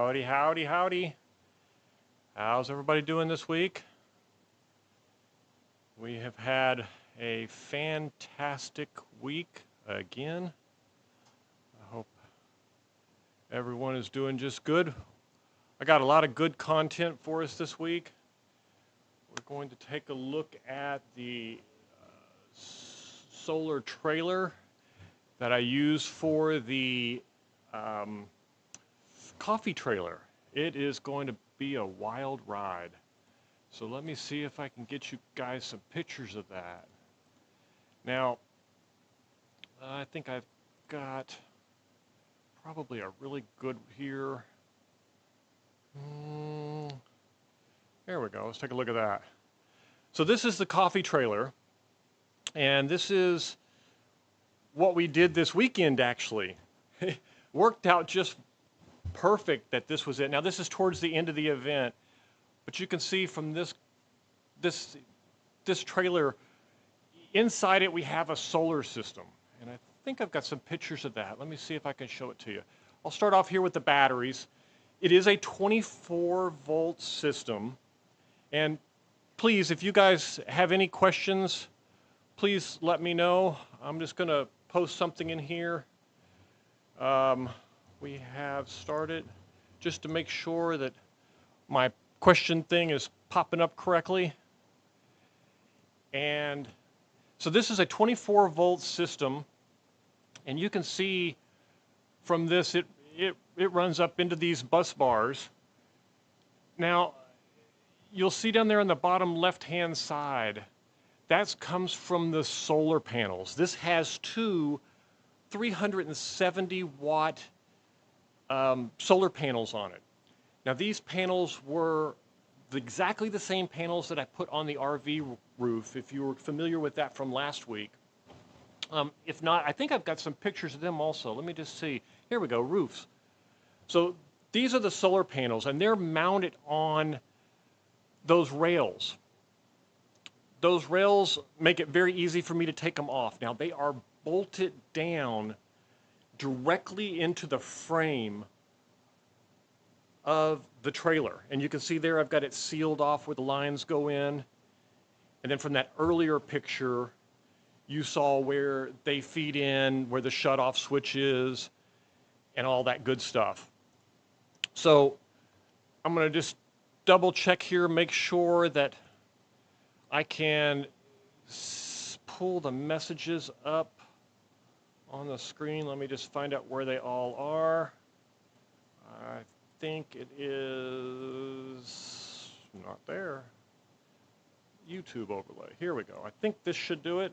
Howdy, howdy, howdy. How's everybody doing this week? We have had a fantastic week again. I hope everyone is doing just good. I got a lot of good content for us this week. We're going to take a look at the solar trailer that I use for the coffee trailer. It is going to be a wild ride. So let me see if I can get you guys some pictures of that. Now, I think I've got probably a really good here. There we go. Let's take a look at that. So this is the coffee trailer, and this is what we did this weekend, actually. It worked out just perfect that this was it. Now, this is towards the end of the event, but you can see from this trailer, inside it we have a solar system, and I think I've got some pictures of that. Let me see if I can show it to you. I'll start off here with the batteries. It is a 24-volt system, and please, if you guys have any questions, please let me know. I'm just going to post something in here. We have started just to make sure that my question thing is popping up correctly. And so this is a 24-volt system, and you can see from this it runs up into these bus bars. Now, you'll see down there on the bottom left-hand side, that comes from the solar panels. This has two 370-watt solar panels on it. Now, these panels were exactly the same panels that I put on the RV roof, if you were familiar with that from last week. If not, I think I've got some pictures of them also. Let me just see. Here we go, roofs. So these are the solar panels, and they're mounted on those rails. Those rails make it very easy for me to take them off. Now, they are bolted down directly into the frame of the trailer. And you can see there I've got it sealed off where the lines go in. And then from that earlier picture, you saw where they feed in, where the shut-off switch is, and all that good stuff. So I'm going to just double check here, make sure that I can pull the messages up on the screen. Let me just find out where they all are. I think it is not there. YouTube overlay. Here we go. I think this should do it.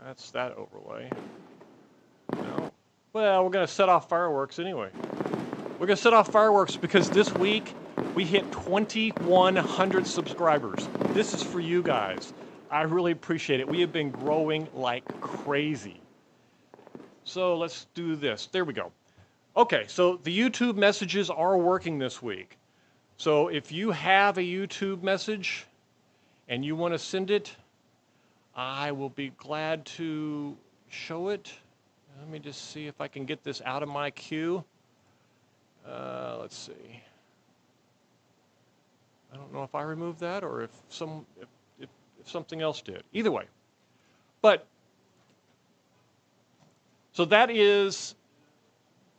That's that overlay. No. Well, we're going to set off fireworks anyway. We're going to set off fireworks because this week we hit 2,100 subscribers. This is for you guys. I really appreciate it. We have been growing like crazy. So let's do this. There we go. Okay, so the YouTube messages are working this week. So if you have a YouTube message and you want to send it, I will be glad to show it. Let me just see if I can get this out of my queue. Let's see. I don't know if I removed that or if something else did. Either way. But, so that is,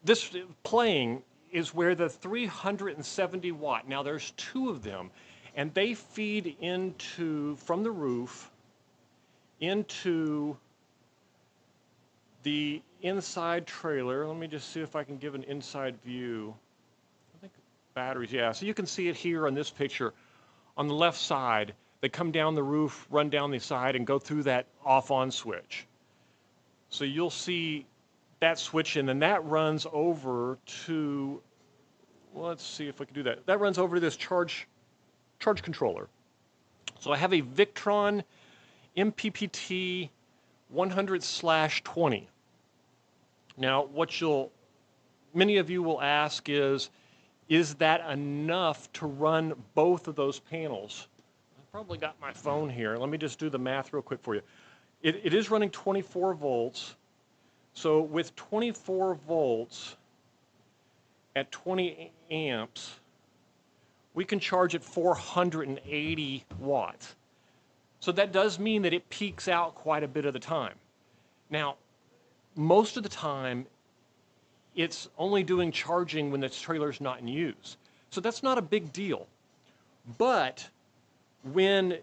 this playing is where the 370 watt, now there's two of them, and they feed into, from the roof, into the inside trailer. Let me just see if I can give an inside view. I think batteries, yeah. So you can see it here on this picture. On the left side, they come down the roof, run down the side, and go through that off-on switch. So you'll see that switch, and then that runs over to, well, let's see if I can do that. That runs over to this charge controller. So I have a Victron MPPT 100/20. Now, what many of you will ask is that enough to run both of those panels? I've probably got my phone here. Let me just do the math real quick for you. It is running 24 volts. So with 24 volts, at 20 amps, we can charge at 480 watts. So that does mean that it peaks out quite a bit of the time. Now, most of the time, it's only doing charging when the trailer's not in use. So that's not a big deal. But when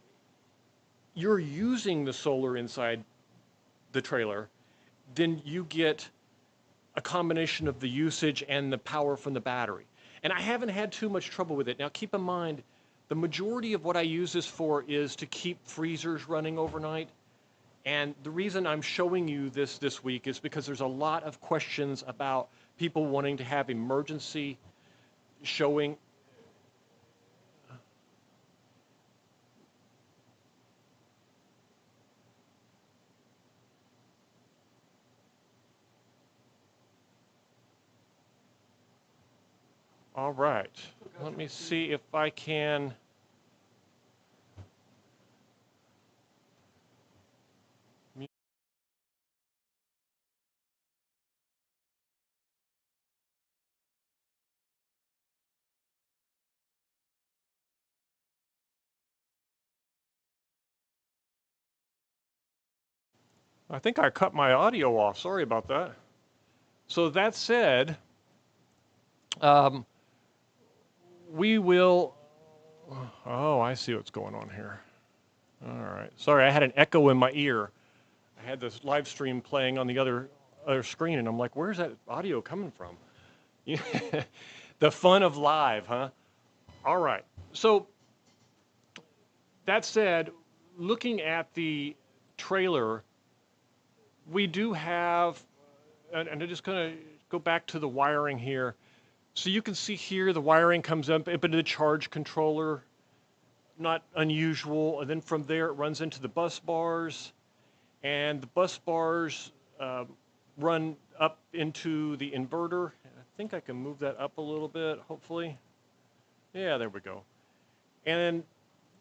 you're using the solar inside the trailer, then you get a combination of the usage and the power from the battery. And I haven't had too much trouble with it. Now keep in mind, the majority of what I use this for is to keep freezers running overnight. And the reason I'm showing you this week is because there's a lot of questions about people wanting to have emergency showing. All right, let me see if I can. I think I cut my audio off. Sorry about that. So that said, we will. Oh, I see what's going on here. All right. Sorry, I had an echo in my ear. I had this live stream playing on the other screen, and I'm like, where's that audio coming from? The fun of live, huh? All right. So that said, looking at the trailer, we do have, and I'm just going to go back to the wiring here. So you can see here the wiring comes up into the charge controller, not unusual. And then from there it runs into the bus bars, and the bus bars run up into the inverter. I think I can move that up a little bit, hopefully. Yeah, there we go. And then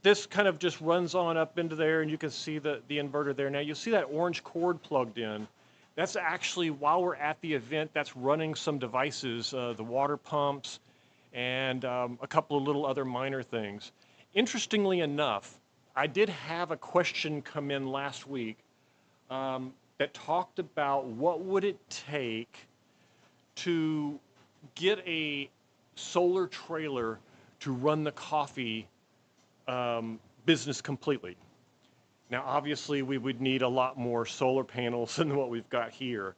this kind of just runs on up into there, and you can see the inverter there. Now you'll see that orange cord plugged in. That's actually, while we're at the event, that's running some devices, the water pumps, and a couple of little other minor things. Interestingly enough, I did have a question come in last week that talked about what would it take to get a solar trailer to run the coffee business completely. Now, obviously, we would need a lot more solar panels than what we've got here.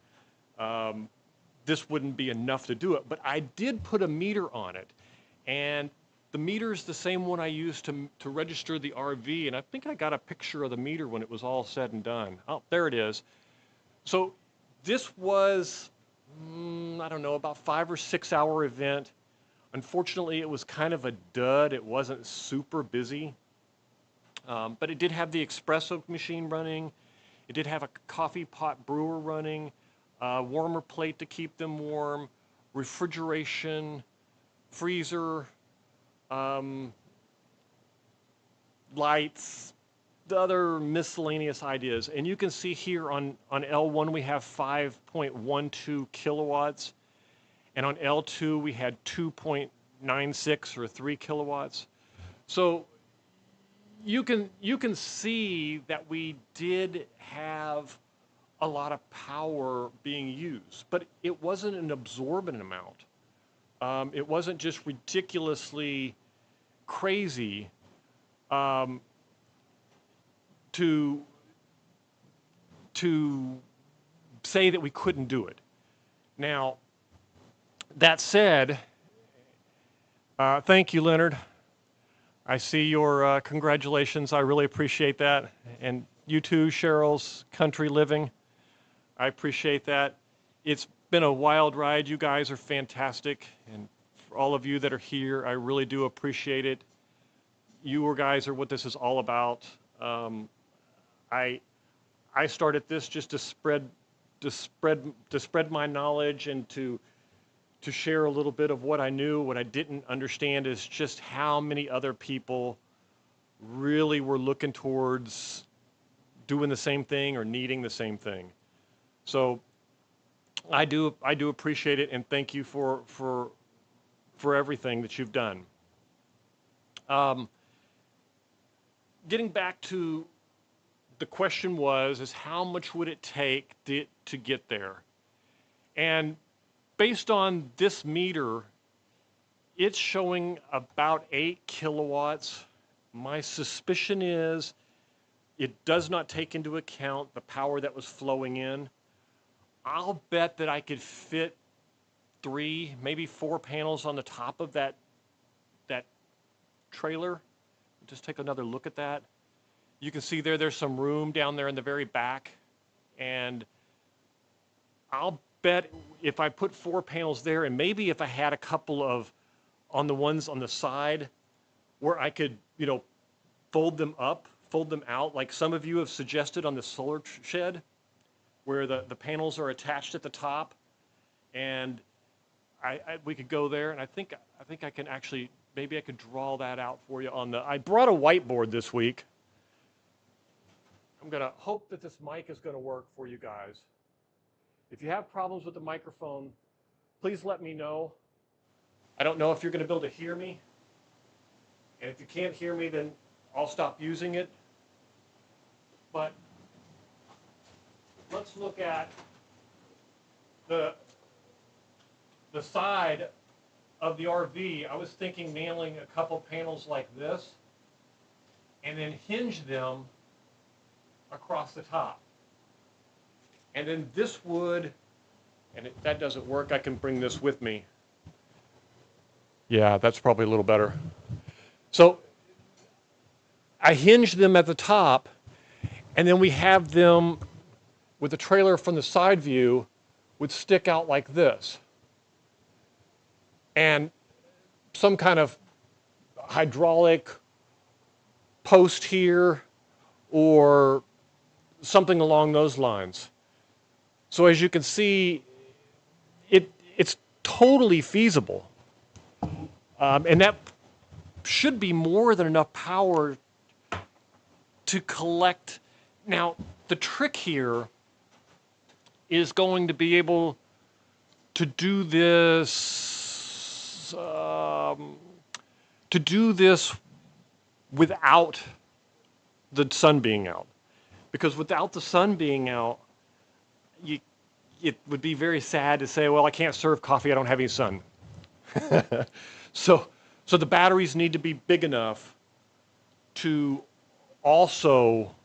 This wouldn't be enough to do it, but I did put a meter on it, and the meter is the same one I used to register the RV, and I think I got a picture of the meter when it was all said and done. Oh, there it is. So this was, I don't know, about 5 or 6 hour event. Unfortunately, it was kind of a dud. It wasn't super busy. But it did have the espresso machine running. It did have a coffee pot brewer running, a warmer plate to keep them warm, refrigeration, freezer, lights, the other miscellaneous ideas. And you can see here on L1 we have 5.12 kilowatts, and on L2 we had 2.96 or 3 kilowatts. So you can see that we did have a lot of power being used, but it wasn't an absorbent amount. It wasn't just ridiculously crazy to say that we couldn't do it. Now, that said, thank you, Leonard. I see your congratulations. I really appreciate that. And you too, Cheryl's Country Living. I appreciate that. It's been a wild ride. You guys are fantastic. And for all of you that are here, I really do appreciate it. You guys are what this is all about. I started this just to spread my knowledge and to share a little bit of what I knew. What I didn't understand is just how many other people really were looking towards doing the same thing or needing the same thing. So I do appreciate it, and thank you for for everything that you've done. Getting back to the question is how much would it take to get there? And based on this meter, it's showing about 8 kilowatts. My suspicion is it does not take into account the power that was flowing in. I'll bet that I could fit 3, maybe 4 panels on the top of that trailer. Just take another look at that. You can see there's some room down there in the very back. And I'll bet if I put 4 panels there, and maybe if I had a couple of on the ones on the side where I could, fold them up, fold them out, like some of you have suggested on the solar shed, where the panels are attached at the top, and we could go there, and I think I can actually, maybe I could draw that out for you on I brought a whiteboard this week. I'm gonna hope that this mic is gonna work for you guys. If you have problems with the microphone, please let me know. I don't know if you're gonna be able to hear me, and if you can't hear me, then I'll stop using it. But let's look at the side of the RV. I was thinking nailing a couple panels like this and then hinge them across the top. And then this would, and if that doesn't work, I can bring this with me. Yeah, that's probably a little better. So I hinge them at the top, and then we have them with the trailer from the side view would stick out like this. And some kind of hydraulic post here or something along those lines. So as you can see, it's totally feasible. And that should be more than enough power to collect. Now, the trick here is going to be able to do this without the sun being out. Because without the sun being out, it would be very sad to say, well, I can't serve coffee, I don't have any sun. So the batteries need to be big enough to also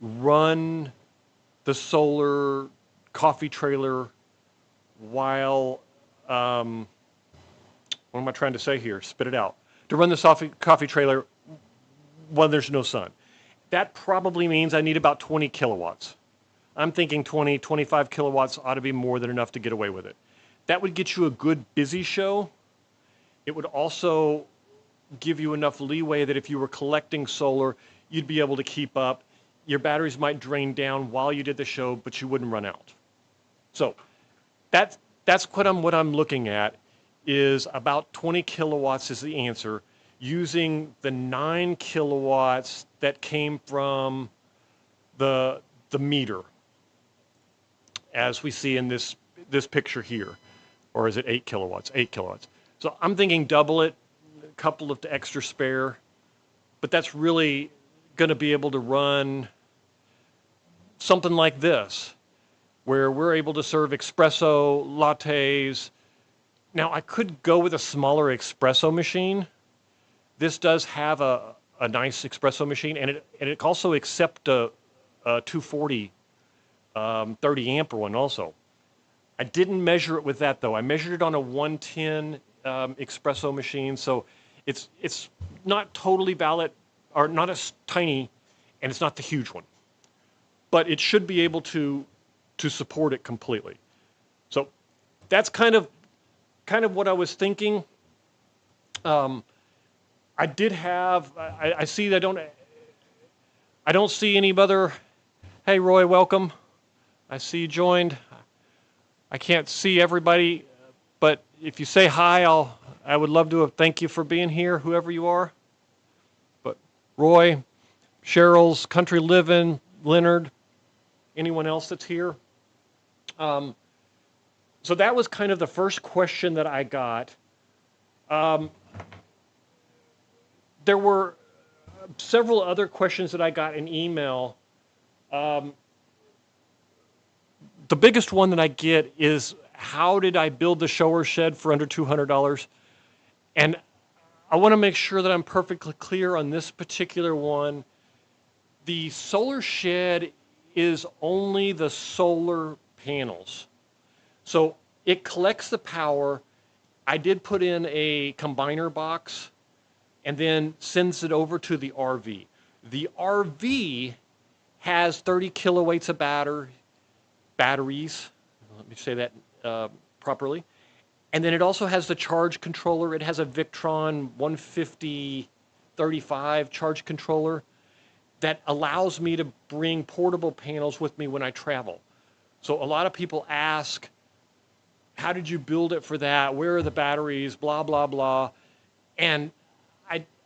run the solar coffee trailer while, what am I trying to say here? Spit it out. To run the coffee trailer when there's no sun. That probably means I need about 20 kilowatts. I'm thinking 20, 25 kilowatts ought to be more than enough to get away with it. That would get you a good busy show. It would also give you enough leeway that if you were collecting solar, you'd be able to keep up. Your batteries might drain down while you did the show, but you wouldn't run out. So that's what I'm looking at, is about 20 kilowatts is the answer, using the 9 kilowatts that came from the meter, as we see in this picture here. Or is it 8 kilowatts? 8 kilowatts. So I'm thinking double it, a couple of extra spare, but that's really going to be able to run something like this, where we're able to serve espresso, lattes. Now, I could go with a smaller espresso machine. This does have a nice espresso machine, and it also accepts a 240 30 amp one also. I didn't measure it with that, though. I measured it on a 110 espresso machine, so it's not totally valid, or not as tiny, and it's not the huge one. But it should be able to support it completely. So that's kind of what I was thinking. I did have, I see that I don't see any other. Hey Roy, welcome. I see you joined. I can't see everybody, but if you say hi, I would love to thank you for being here, whoever you are. But Roy, Cheryl's Country Living, Leonard, anyone else that's here. So that was kind of the first question that I got. There were several other questions that I got in email. The biggest one that I get is, how did I build the shower shed for under $200? And I want to make sure that I'm perfectly clear on this particular one. The solar shed is only the solar panels. So it collects the power. I did put in a combiner box and then sends it over to the RV. The RV has 30 kilowatts of batteries. Let me say that properly. And then it also has the charge controller. It has a Victron 15035 charge controller that allows me to bring portable panels with me when I travel. So a lot of people ask, how did you build it for that? Where are the batteries? Blah, blah, blah. And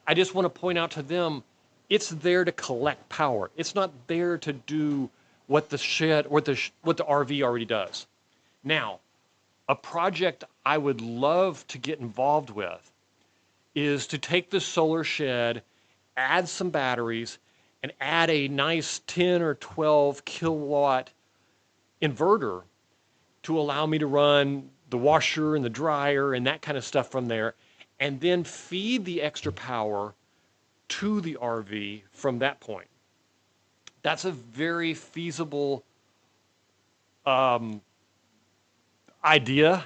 I just want to point out to them, it's there to collect power. It's not there to do what the shed or what the RV already does. Now, a project I would love to get involved with is to take the solar shed, add some batteries, and add a nice 10 or 12 kilowatt inverter to allow me to run the washer and the dryer and that kind of stuff from there, and then feed the extra power to the RV from that point. That's a very feasible idea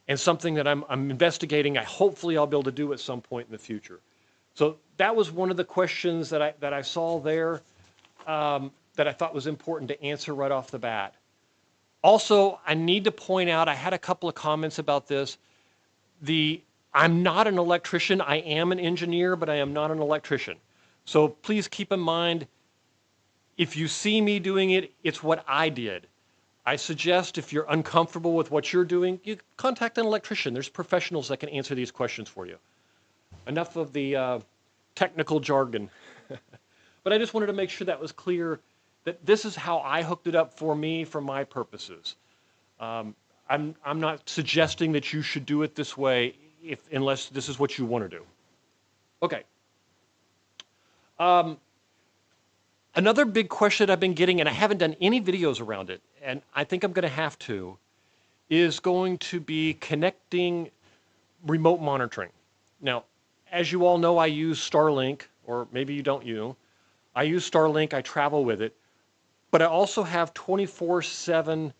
and something that I'm investigating. Hopefully I'll be able to do at some point in the future. So that was one of the questions that I saw there that I thought was important to answer right off the bat. Also, I need to point out, I had a couple of comments about this. I'm not an electrician. I am an engineer, but I am not an electrician. So please keep in mind, if you see me doing it, it's what I did. I suggest if you're uncomfortable with what you're doing, you contact an electrician. There's professionals that can answer these questions for you. Enough of the technical jargon. But I just wanted to make sure that was clear, that this is how I hooked it up for me, for my purposes. I'm not suggesting that you should do it this way unless this is what you want to do. Okay. Another big question I've been getting, and I haven't done any videos around it, and I think I'm going to have to, is going to be connecting remote monitoring. Now, as you all know, I use Starlink, or maybe you don't I use Starlink, I travel with it, but I also have 24/7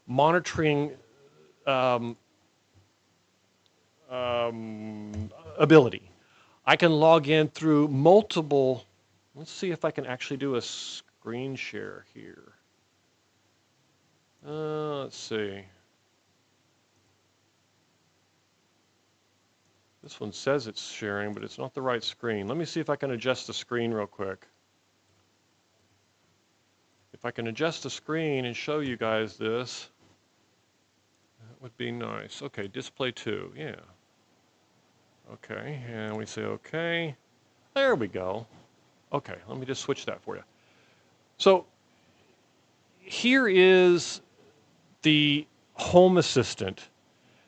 monitoring ability. I can log in through multiple. Let's see if I can actually do a screen share here. Let's see. This one says it's sharing, but it's not the right screen. Let me see if I can adjust the screen real quick. If I can adjust the screen and show you guys this, that would be nice. Okay, display 2, yeah. Okay, and we say okay. There we go. Okay, let me just switch that for you. So here is the home assistant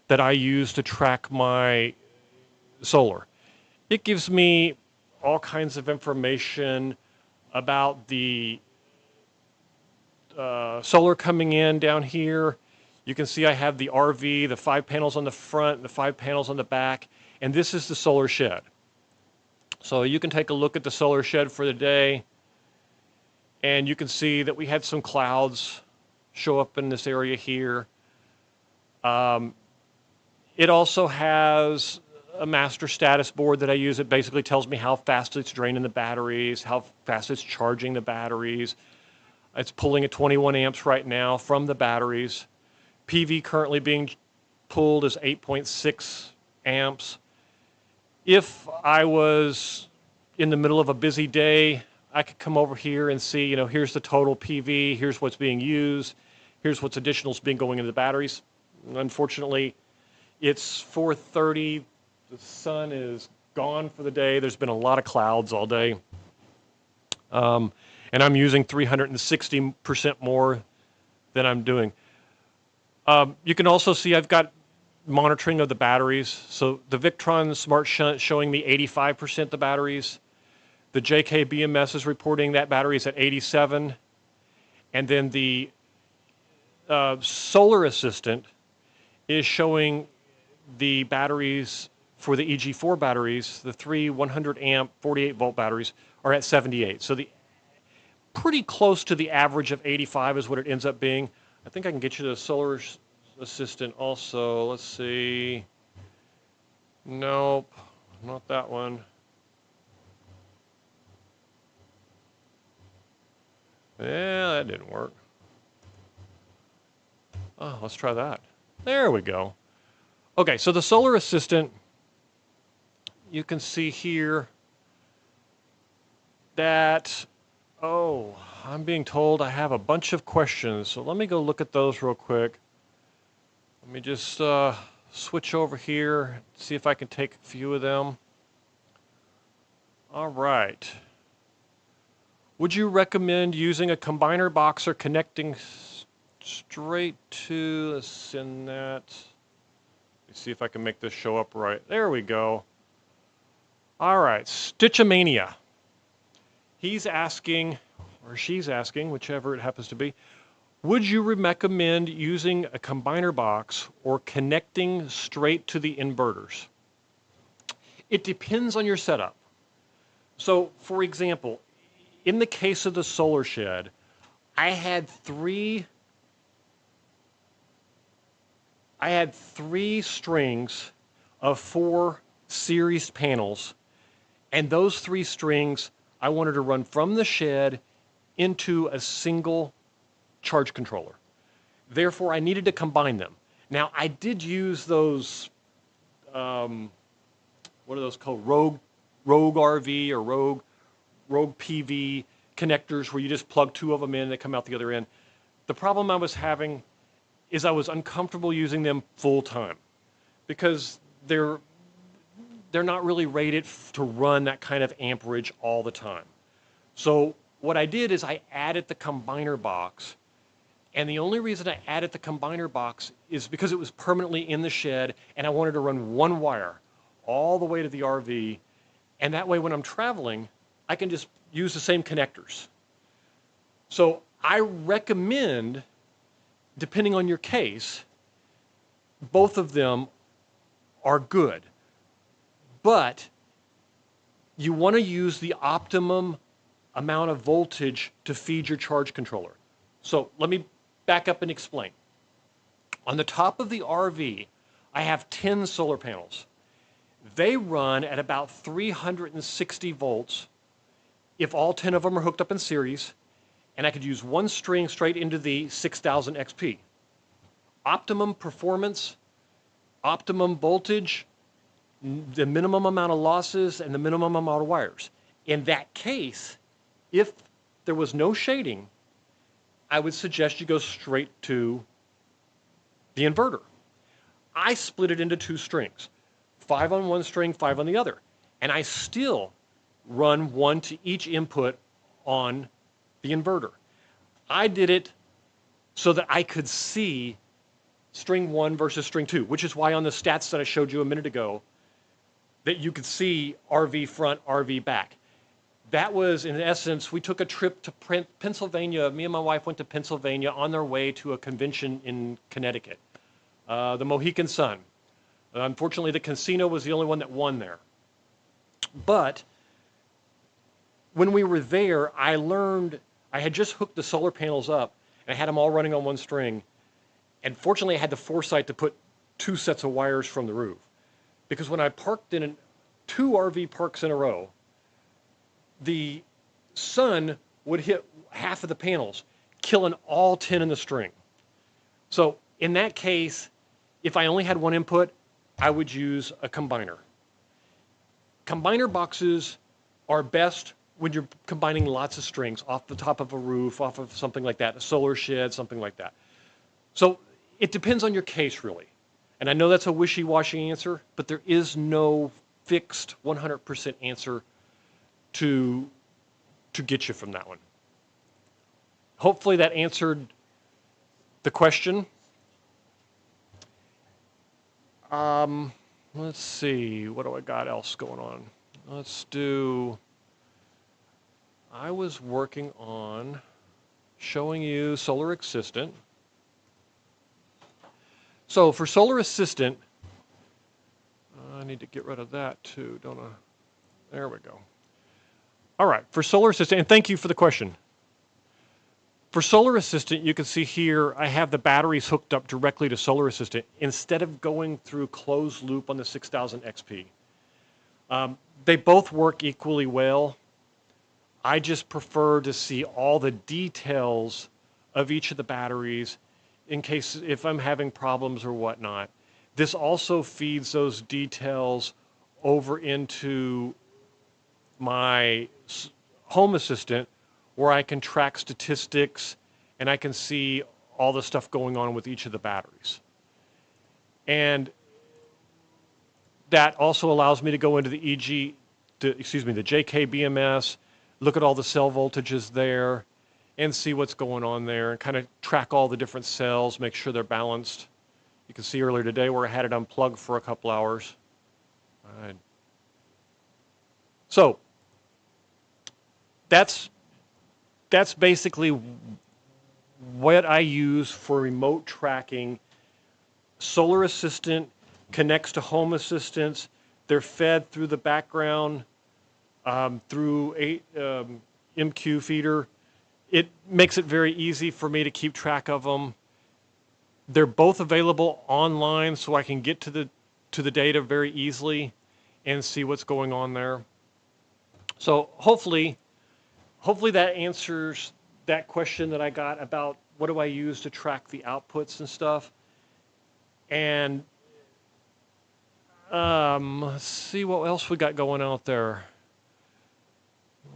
that I use to track my solar. It gives me all kinds of information about the solar coming in down here. You can see I have the RV, the 5 panels on the front, the 5 panels on the back, and this is the solar shed. So you can take a look at the solar shed for the day, and you can see that we had some clouds show up in this area here. It also has a master status board that I use. It basically tells me how fast it's draining the batteries, how fast it's charging the batteries. It's pulling at 21 amps right now from the batteries. PV currently being pulled is 8.6 amps. If I was in the middle of a busy day, I could come over here and see, here's the total PV, here's what's being used, here's what's additional's been going into the batteries. Unfortunately, it's 4:30, the sun is gone for the day, there's been a lot of clouds all day. And I'm using 360% more than I'm doing. You can also see I've got monitoring of the batteries. So the Victron Smart Shunt showing me 85% the batteries. The JK BMS is reporting that battery is at 87. And then the Solar Assistant is showing the batteries for the EG4 batteries, the three 100 amp 48 volt batteries are at 78. So the pretty close to the average of 85 is what it ends up being. I think I can get you the Solar Assistant also. Let's see. Nope, not that one. Yeah, that didn't work. Oh, let's try that. There we go. Okay, so the Solar Assistant, you can see here that, oh, I'm being told I have a bunch of questions. So let me go look at those real quick. Let me just switch over here, see if I can take a few of them. All right. Would you recommend using a combiner box or connecting straight to, let's send that. Let's see if I can make this show up right. There we go. All right, Stitchamania. He's asking, or she's asking, whichever it happens to be, would you recommend using a combiner box or connecting straight to the inverters? It depends on your setup. So, for example, in the case of the solar shed, I had three strings of 4 series panels, and those 3 strings I wanted to run from the shed into a single charge controller. Therefore, I needed to combine them. Now, I did use those, what are those called? Rogue RV or Rogue PV connectors where you just plug 2 of them in and they come out the other end. The problem I was having is I was uncomfortable using them full time because they're not really rated to run that kind of amperage all the time. So what I did is I added the combiner box, and the only reason I added the combiner box is because it was permanently in the shed and I wanted to run 1 wire all the way to the RV, and that way when I'm traveling I can just use the same connectors. So I recommend, depending on your case, both of them are good, but you want to use the optimum amount of voltage to feed your charge controller. So let me back up and explain. On the top of the RV, I have 10 solar panels. They run at about 360 volts if all 10 of them are hooked up in series, and I could use 1 string straight into the 6000 XP. Optimum performance, optimum voltage, the minimum amount of losses, and the minimum amount of wires. In that case, if there was no shading, I would suggest you go straight to the inverter. I split it into 2 strings, 5 on one string, 5 on the other, and I still run 1 to each input on the inverter. I did it so that I could see string 1 versus string 2, which is why on the stats that I showed you a minute ago, that you could see RV front, RV back. That was, in essence, we took a trip to Pennsylvania. Me and my wife went to Pennsylvania on their way to a convention in Connecticut, the Mohegan Sun. Unfortunately, the casino was the only one that won there. But when we were there, I learned, I had just hooked the solar panels up, and I had them all running on 1 string. And fortunately, I had the foresight to put 2 sets of wires from the roof. Because when I parked in 2 RV parks in a row, the sun would hit half of the panels, killing all 10 in the string. So in that case, if I only had 1 input, I would use a combiner. Combiner boxes are best when you're combining lots of strings off the top of a roof, off of something like that, a solar shed, something like that. So it depends on your case, really. And I know that's a wishy-washy answer, but there is no fixed 100% answer to get you from that one. Hopefully that answered the question. Let's see, what do I got else going on? Let's do, I was working on showing you Solar Assistant. So for Solar Assistant, I need to get rid of that too, don't I? There we go. All right, for Solar Assistant, and thank you for the question. For Solar Assistant, you can see here, I have the batteries hooked up directly to Solar Assistant instead of going through closed loop on the 6000 XP. They both work equally well. I just prefer to see all the details of each of the batteries in case if I'm having problems or whatnot. This also feeds those details over into my Home Assistant where I can track statistics and I can see all the stuff going on with each of the batteries. And that also allows me to go into the the JKBMS, look at all the cell voltages there, and see what's going on there, and kind of track all the different cells, make sure they're balanced. You can see earlier today where I had it unplugged for a couple hours. So that's basically what I use for remote tracking. Solar Assistant connects to Home Assistants. They're fed through the background through a MQ feeder. It makes it very easy for me to keep track of them. They're both available online, so I can get to the data very easily and see what's going on there. So hopefully that answers that question that I got about what do I use to track the outputs and stuff. And let's see what else we got going out there.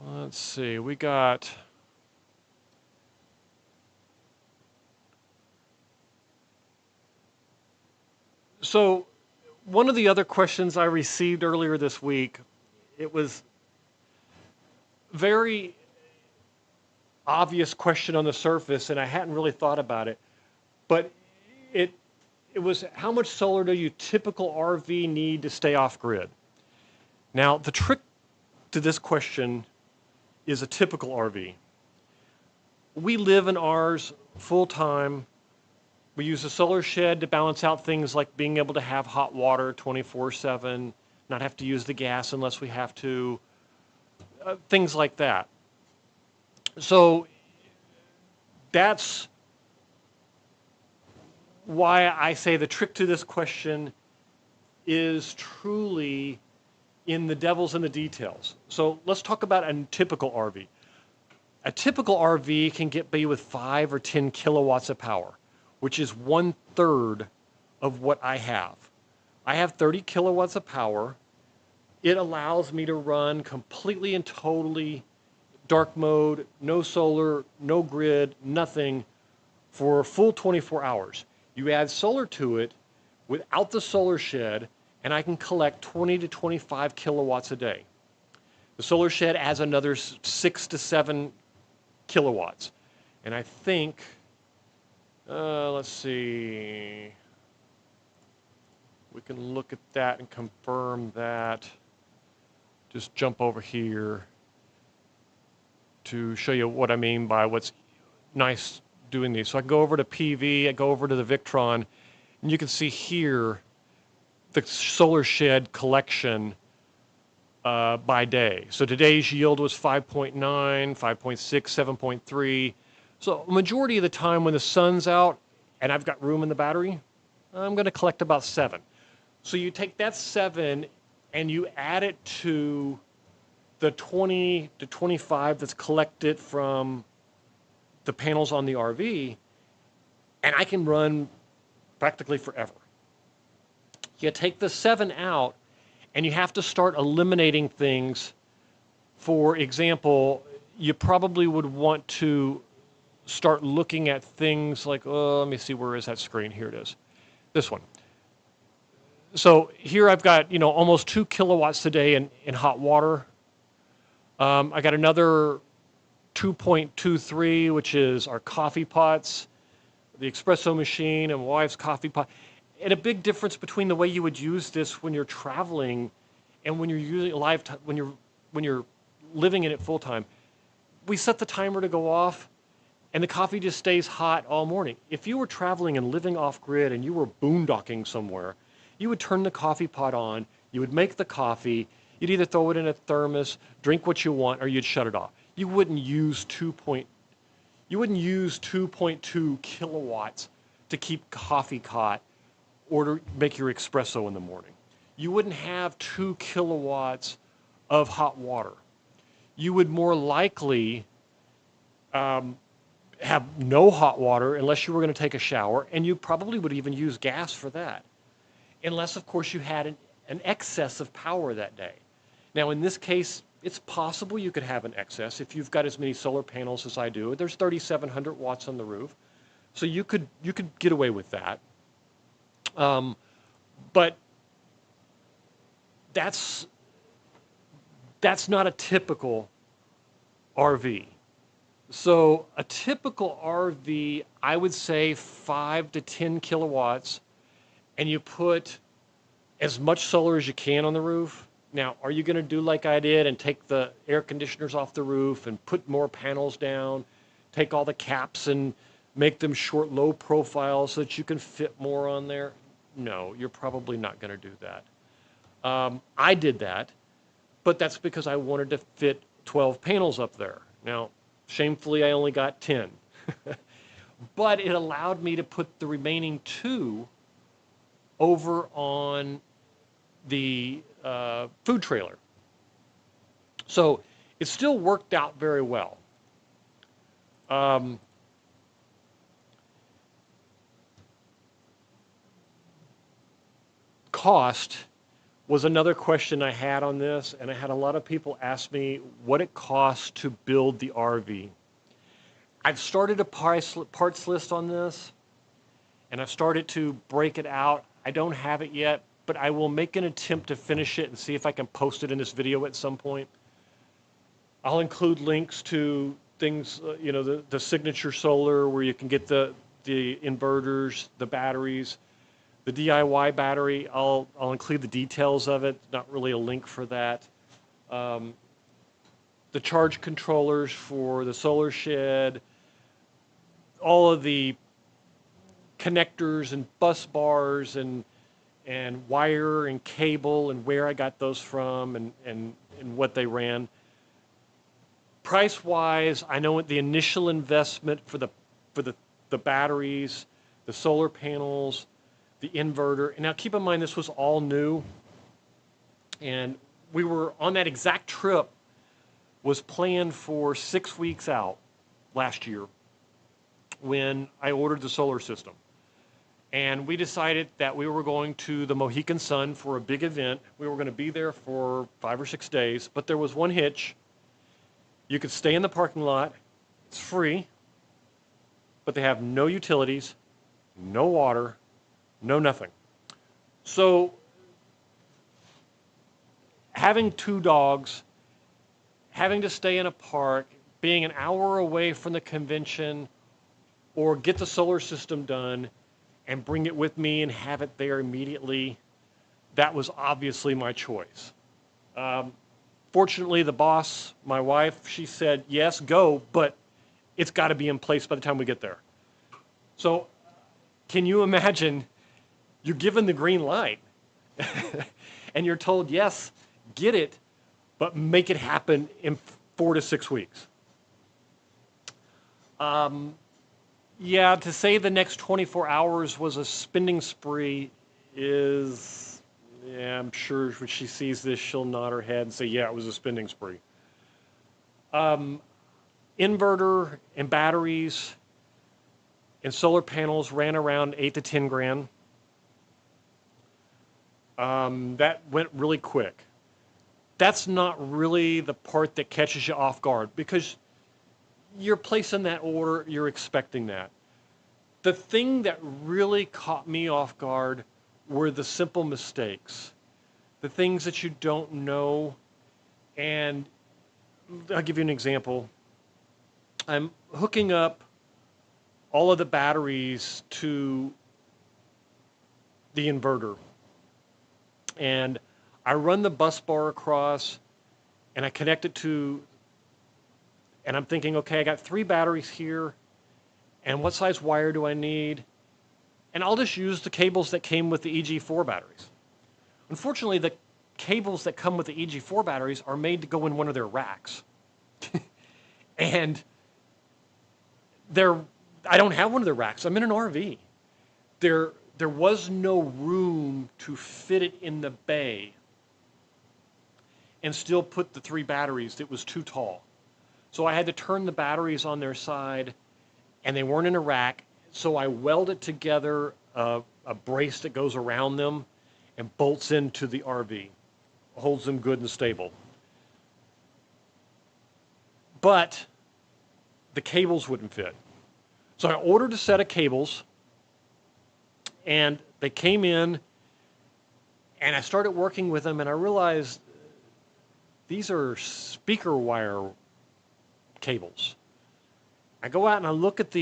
Let's see, we got so one of the other questions I received earlier this week, it was very obvious question on the surface, and I hadn't really thought about it, but it was how much solar do you typical RV need to stay off grid? Now, the trick to this question is a typical RV. We live in ours full time. We use a solar shed to balance out things like being able to have hot water 24/7, not have to use the gas unless we have to, things like that. So that's why I say the trick to this question is truly in the devil's in the details. So let's talk about a typical RV. A typical RV can get by with 5 or 10 kilowatts of power, which is 1/3 of what I have. I have 30 kilowatts of power. It allows me to run completely and totally dark mode, no solar, no grid, nothing for a full 24 hours. You add solar to it without the solar shed, and I can collect 20 to 25 kilowatts a day. The solar shed adds another 6 to 7 kilowatts. And I think, let's see, we can look at that and confirm that. Just jump over here to show you what I mean by what's nice doing these. So I go over to PV, I go over to the Victron, and you can see here the solar shed collection by day. So today's yield was 5.9, 5.6, 7.3. So majority of the time when the sun's out and I've got room in the battery, I'm going to collect about 7. So you take that 7 and you add it to the 20 to 25 that's collected from the panels on the RV, and I can run practically forever. You take the 7 out, and you have to start eliminating things. For example, you probably would want to start looking at things like, let me see, where is that screen? Here it is, this one. So here I've got, almost 2 kilowatts today in hot water. I got another 2.23, which is our coffee pots, the espresso machine, and my wife's coffee pot. And a big difference between the way you would use this when you're traveling and when you're using when you're living in it full time. We set the timer to go off and the coffee just stays hot all morning. If you were traveling and living off grid and you were boondocking somewhere, you would turn the coffee pot on, you would make the coffee, you'd either throw it in a thermos, drink what you want, or you'd shut it off. You wouldn't use 2.2 kilowatts to keep coffee hot or to make your espresso in the morning. You wouldn't have 2 kilowatts of hot water. You would more likely have no hot water unless you were going to take a shower, and you probably would even use gas for that, unless, of course, you had an excess of power that day. Now, in this case, it's possible you could have an excess if you've got as many solar panels as I do. There's 3,700 watts on the roof, so you could get away with that. But that's not a typical RV. So a typical RV, I would say 5 to 10 kilowatts, and you put as much solar as you can on the roof. Now, are you going to do like I did and take the air conditioners off the roof and put more panels down, take all the caps and make them short, low profile so that you can fit more on there? No, you're probably not going to do that. I did that, but that's because I wanted to fit 12 panels up there. Now, shamefully, I only got 10. But it allowed me to put the remaining 2 over on the food trailer. So it still worked out very well. Cost was another question I had on this, and I had a lot of people ask me what it costs to build the RV. I've started a parts list on this, and I've started to break it out. I don't have it yet, but I will make an attempt to finish it and see if I can post it in this video at some point. I'll include links to things, the signature solar where you can get the inverters, the batteries. The DIY battery, I'll include the details of it, not really a link for that. The charge controllers for the solar shed, all of the connectors and bus bars and wire and cable and where I got those from and what they ran. Price-wise, I know the initial investment for the batteries, the solar panels, the inverter. And now keep in mind this was all new, and we were on that exact trip was planned for 6 weeks out last year when I ordered the solar system. And we decided that we were going to the Mohegan Sun for a big event. We were going to be there for 5 or 6 days, but there was one hitch. You could stay in the parking lot. It's free, but they have no utilities, no water, no nothing. So having 2 dogs, having to stay in a park, being an hour away from the convention, or get the solar system done and bring it with me and have it there immediately, that was obviously my choice. Fortunately, the boss, my wife, she said, yes, go, but it's got to be in place by the time we get there. So can you imagine you're given the green light and you're told, yes, get it, but make it happen in 4 to 6 weeks. Yeah, to say the next 24 hours was a spending spree is, yeah, I'm sure when she sees this, she'll nod her head and say, yeah, it was a spending spree. Inverter and batteries and solar panels ran around 8 to 10 grand. That went really quick. That's not really the part that catches you off guard because you're placing that order, you're expecting that. The thing that really caught me off guard were the simple mistakes, the things that you don't know. And I'll give you an example. I'm hooking up all of the batteries to the inverter. And I run the bus bar across, and I connect it to, and I'm thinking, okay, I got 3 batteries here, and what size wire do I need? And I'll just use the cables that came with the EG4 batteries. Unfortunately, the cables that come with the EG4 batteries are made to go in one of their racks. And I don't have one of the racks. I'm in an RV. There was no room to fit it in the bay and still put the 3 batteries. It was too tall. So I had to turn the batteries on their side, and they weren't in a rack. So I welded together a brace that goes around them and bolts into the RV. Holds them good and stable. But the cables wouldn't fit. So I ordered a set of cables, and they came in, and I started working with them, and I realized these are speaker wire cables. I go out and I look at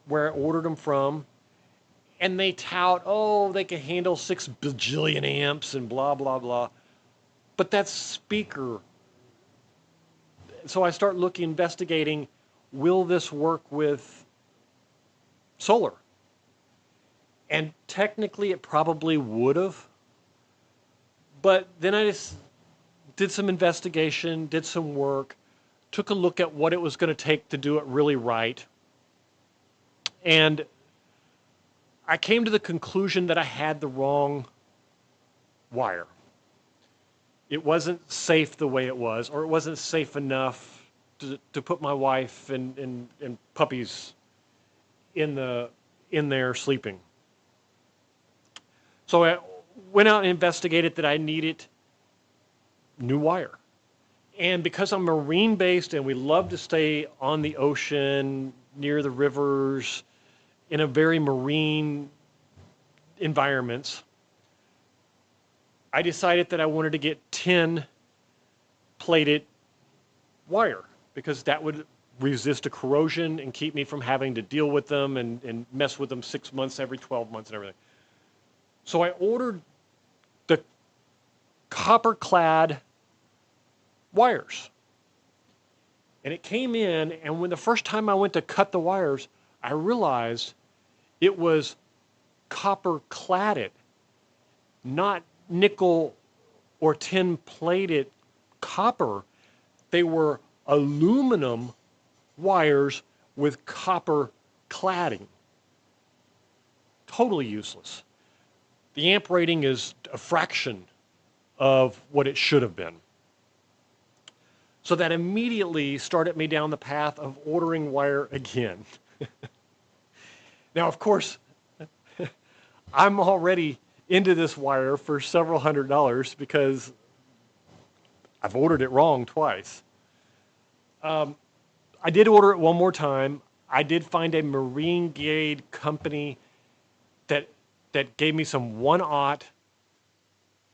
where I ordered them from, and they tout, oh, they can handle 6 bajillion amps and blah, blah, blah. But that's speaker. So I start investigating, will this work with solar? And technically it probably would have. But then I just did some investigation, did some work, took a look at what it was going to take to do it really right. And I came to the conclusion that I had the wrong wire. It wasn't safe the way it was, or it wasn't safe enough to put my wife and puppies in there sleeping. So I went out and investigated that I needed new wire. And because I'm marine based and we love to stay on the ocean, near the rivers, in a very marine environments, I decided that I wanted to get tin plated wire because that would resist a corrosion and keep me from having to deal with them and mess with them 6 months, every 12 months and everything. So I ordered the copper clad wires. And it came in, and when the first time I went to cut the wires, I realized it was copper cladded, not nickel or tin plated copper. They were aluminum wires with copper cladding. Totally useless. The amp rating is a fraction of what it should have been. So that immediately started me down the path of ordering wire again. Now, of course, I'm already into this wire for several $100s because I've ordered it wrong twice. I did order it one more time. I did find a marine grade company that gave me some 1/0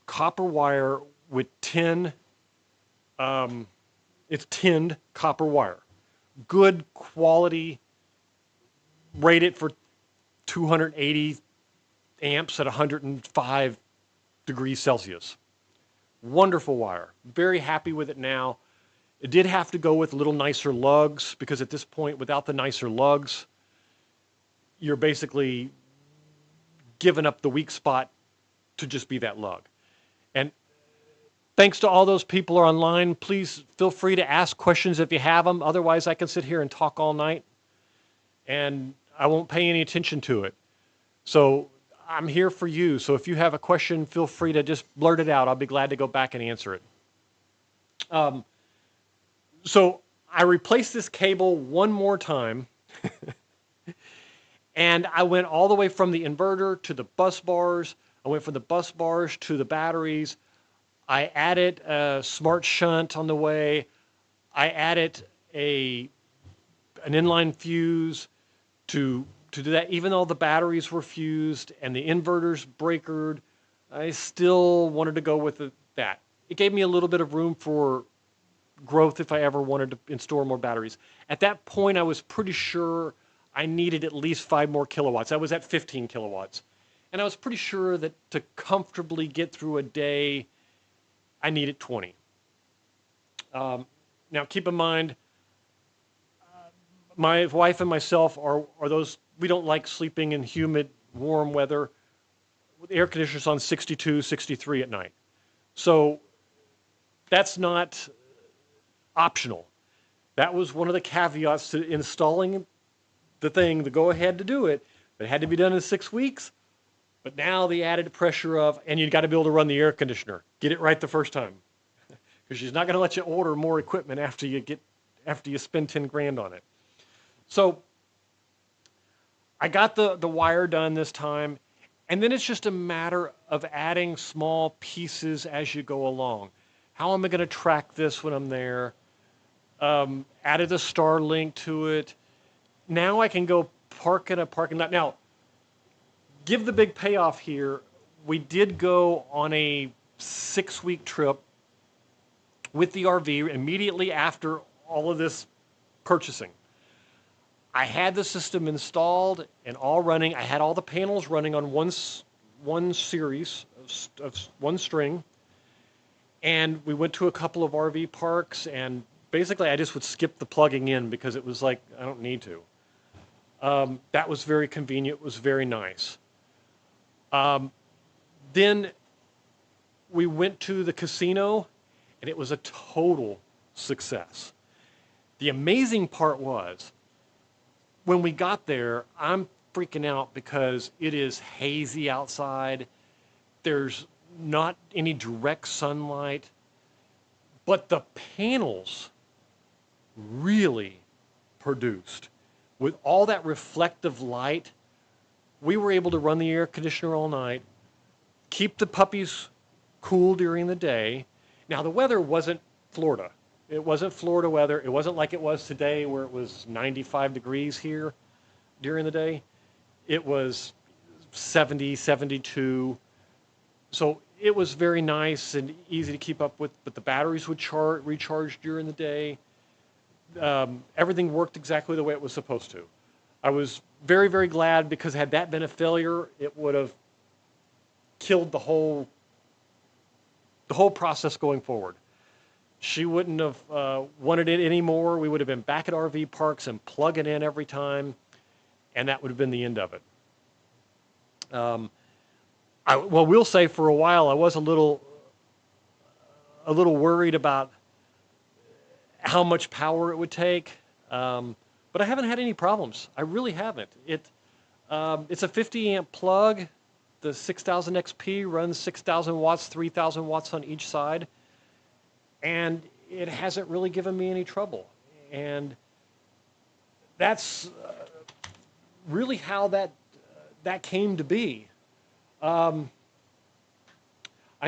copper wire with tin. It's tinned copper wire. Good quality, rated for 280 amps at 105 degrees Celsius. Wonderful wire. Very happy with it now. It did have to go with a little nicer lugs because at this point, without the nicer lugs, you're basically giving up the weak spot to just be that lug. And thanks to all those people who are online. Please feel free to ask questions if you have them. Otherwise, I can sit here and talk all night, and I won't pay any attention to it. So I'm here for you. So if you have a question, feel free to just blurt it out. I'll be glad to go back and answer it. So I replaced this cable one more time, and I went all the way from the inverter to the bus bars. I went from the bus bars to the batteries. I added a smart shunt on the way. I added an inline fuse to do that. Even though the batteries were fused and the inverter's breakered, I still wanted to go with that. It gave me a little bit of room for growth if I ever wanted to install more batteries. At that point, I was pretty sure I needed at least 5 more kilowatts. I was at 15 kilowatts. And I was pretty sure that to comfortably get through a day, I needed 20. Now, keep in mind, my wife and myself are those, we don't like sleeping in humid, warm weather. The air conditioner's on 62, 63 at night. So that's not optional. That was one of the caveats to installing the thing, the go ahead to do it. It had to be done in 6 weeks. But now the added pressure of, and you got to be able to run the air conditioner. Get it right the first time. Because she's not going to let you order more equipment after you spend 10 grand on it. So I got the wire done this time, and then it's just a matter of adding small pieces as you go along. How am I going to track this when I'm there? Added a Starlink to it. Now I can go park in a parking lot. Now, give the big payoff here. We did go on a 6-week trip with the RV immediately after all of this purchasing. I had the system installed and all running. I had all the panels running on one series of one string. And we went to a couple of RV parks, and basically I just would skip the plugging in because it was like, I don't need to. That was very convenient. It was very nice. Then we went to the casino, and it was a total success. The amazing part was, when we got there, I'm freaking out because it is hazy outside. There's not any direct sunlight, but the panels really produced. With all that reflective light, we were able to run the air conditioner all night, keep the puppies cool during the day. Now, the weather wasn't Florida. It wasn't Florida weather. It wasn't like it was today where it was 95 degrees here during the day. It was 70, 72. So it was very nice and easy to keep up with, but the batteries would recharge during the day. Everything worked exactly the way it was supposed to. I was very, very glad, because had that been a failure, it would have killed the whole process going forward. She wouldn't have wanted it anymore. We would have been back at RV parks and plug it in every time, and that would have been the end of it. We'll say for a while I was a little worried about how much power it would take, but I haven't had any problems. I really haven't. It's a 50 amp plug. The 6000 XP runs 6,000 watts, 3,000 watts on each side, and it hasn't really given me any trouble. And that's really how that came to be. I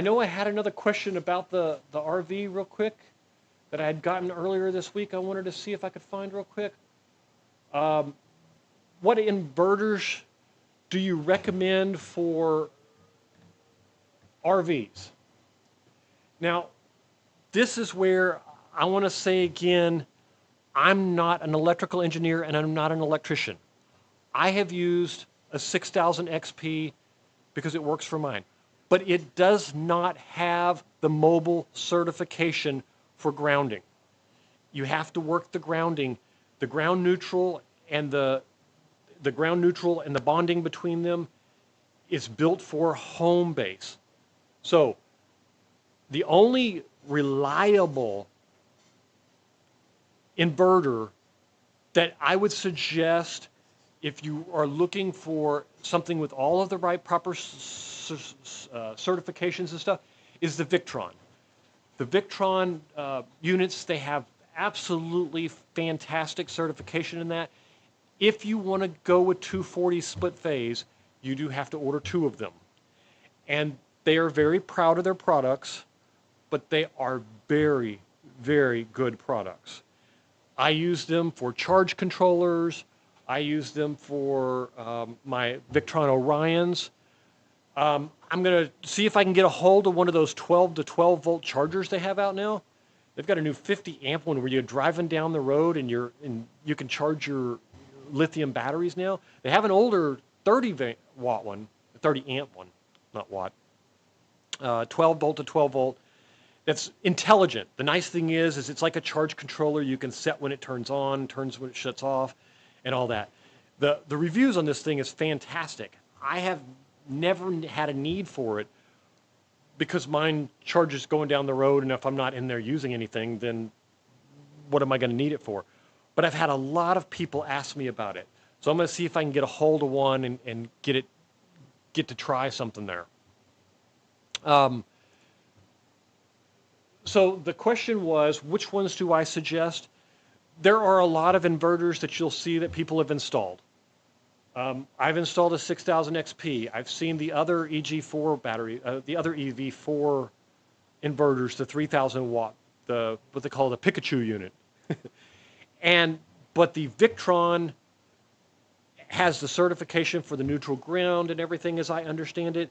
know I had another question about the RV real quick that I had gotten earlier this week. I wanted to see if I could find real quick. What inverters do you recommend for RVs? Now, this is where I want to say again, I'm not an electrical engineer and I'm not an electrician. I have used a 6000 XP because it works for mine, but it does not have the mobile certification for grounding. You have to work the grounding, the ground neutral and the bonding between them is built for home base. So the only reliable inverter that I would suggest if you are looking for something with all of the right proper certifications and stuff is the Victron. The Victron units, they have absolutely fantastic certification in that. If you want to go with 240 split phase, you do have to order 2 of them. And they are very proud of their products, but they are very, very good products. I use them for charge controllers. I use them for my Victron Orions. I'm going to see if I can get a hold of one of those 12 to 12 volt chargers they have out now. They've got a new 50 amp one where you're driving down the road and you can charge your lithium batteries now. They have an older 30 watt one 30 amp one, not watt. 12 volt to 12 volt. That's intelligent. The nice thing is it's like a charge controller. You can set when it turns on, turns when it shuts off, and all that. The reviews on this thing is fantastic. I have never had a need for it because mine charges going down the road, and if I'm not in there using anything, then what am I going to need it for? But I've had a lot of people ask me about it. So I'm going to see if I can get a hold of one and get to try something there. So the question was, which ones do I suggest? There are a lot of inverters that you'll see that people have installed. I've installed a 6000 XP. I've seen the other EG4 battery, the other EV4 inverters, the 3000 watt, what they call the Pikachu unit. But the Victron has the certification for the neutral ground and everything, as I understand it.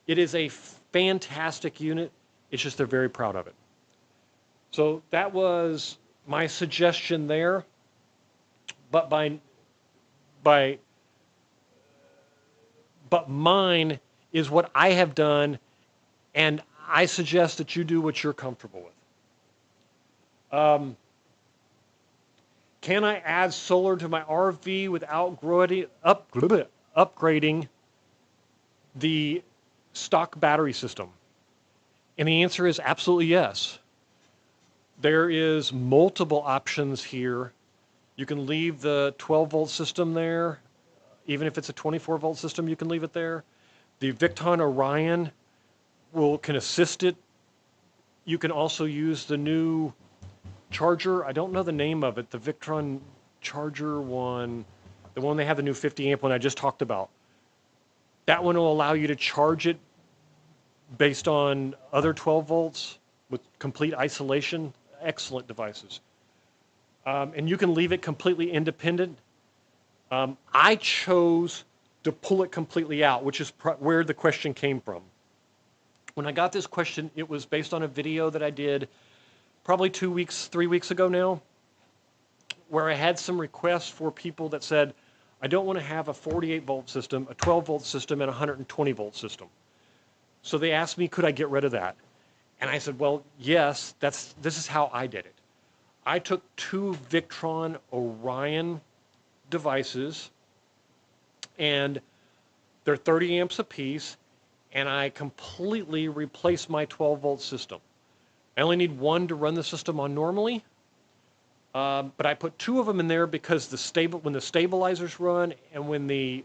It is a fantastic unit. It's just they're very proud of it. So that was my suggestion there. But mine is what I have done, and I suggest that you do what you're comfortable with. Can I add solar to my RV without upgrading the stock battery system? And the answer is absolutely yes. There is multiple options here. You can leave the 12 volt system there. Even if it's a 24 volt system, you can leave it there. The Victron Orion can assist it. You can also use the new charger. I don't know the name of it. The Victron charger one, the one they have, the new 50 amp one I just talked about. That one will allow you to charge it based on other 12 volts with complete isolation. Excellent devices. And you can leave it completely independent. I chose to pull it completely out, which is where the question came from. When I got this question, it was based on a video that I did probably 3 weeks ago now, where I had some requests for people that said, I don't want to have a 48 volt system, a 12 volt system, and a 120 volt system. So they asked me, could I get rid of that? And I said, well, yes, this is how I did it. I took 2 Victron Orion devices, and they're 30 amps apiece, and I completely replaced my 12 volt system. I only need one to run the system on normally, but I put 2 of them in there because when the stabilizers run and when the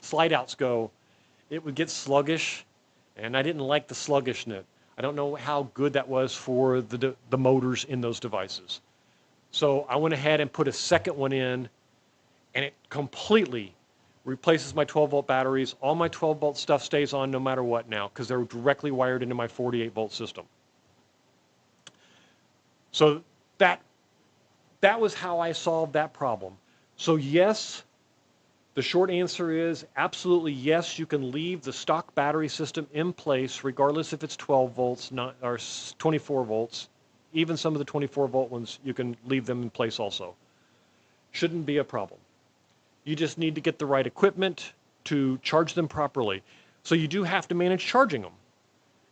slide outs go, it would get sluggish, and I didn't like the sluggishness. I don't know how good that was for the motors in those devices. So I went ahead and put a second one in, and it completely replaces my 12 volt batteries. All my 12 volt stuff stays on no matter what now because they're directly wired into my 48 volt system. So that was how I solved that problem. So yes, the short answer is absolutely yes, you can leave the stock battery system in place regardless if it's 12 volts or 24 volts. Even some of the 24 volt ones, you can leave them in place also. Shouldn't be a problem. You just need to get the right equipment to charge them properly. So you do have to manage charging them.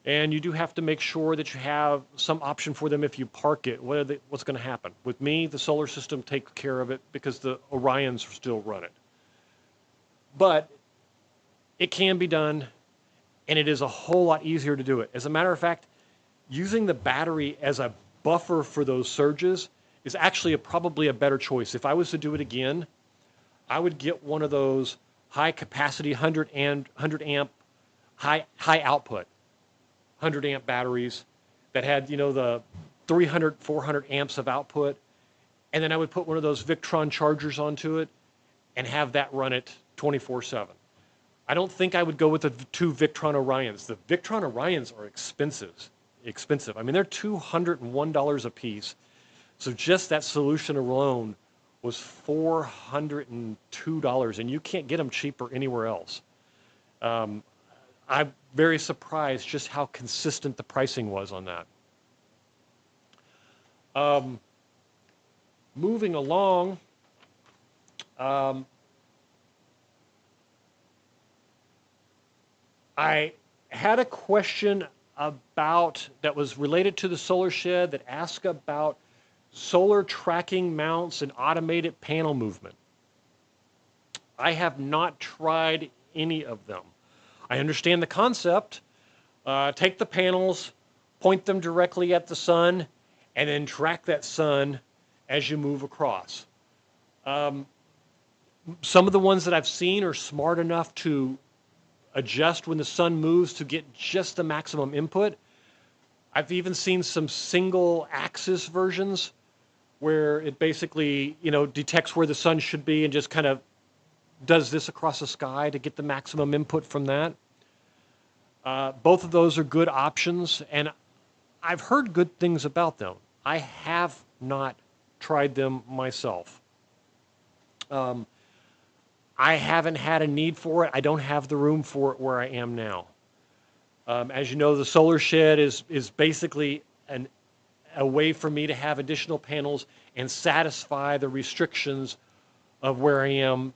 And you do have to make sure that you have some option for them if you park it. What's going to happen? With me, the solar system takes care of it because the Orions still run it. But it can be done, and it is a whole lot easier to do it. As a matter of fact, using the battery as a buffer for those surges is actually probably a better choice. If I was to do it again, I would get one of those high capacity 100 amp high output 100 amp batteries that had, the 300, 400 amps of output. And then I would put one of those Victron chargers onto it and have that run it 24/7. I don't think I would go with the 2 Victron Orions. The Victron Orions are expensive. I mean, they're $201 a piece. So just that solution alone was $402, and you can't get them cheaper anywhere else. I'm very surprised just how consistent the pricing was on that. Moving along, I had a question about that was related to the solar shed that asked about solar tracking mounts and automated panel movement. I have not tried any of them. I understand the concept. Take the panels, point them directly at the sun, and then track that sun as you move across. Some of the ones that I've seen are smart enough to adjust when the sun moves to get just the maximum input. I've even seen some single axis versions where it basically, detects where the sun should be and just kind of does this across the sky to get the maximum input from that. Both of those are good options, and I've heard good things about them. I have not tried them myself. I haven't had a need for it. I don't have the room for it where I am now. As you know, the solar shed is basically a way for me to have additional panels and satisfy the restrictions of where I am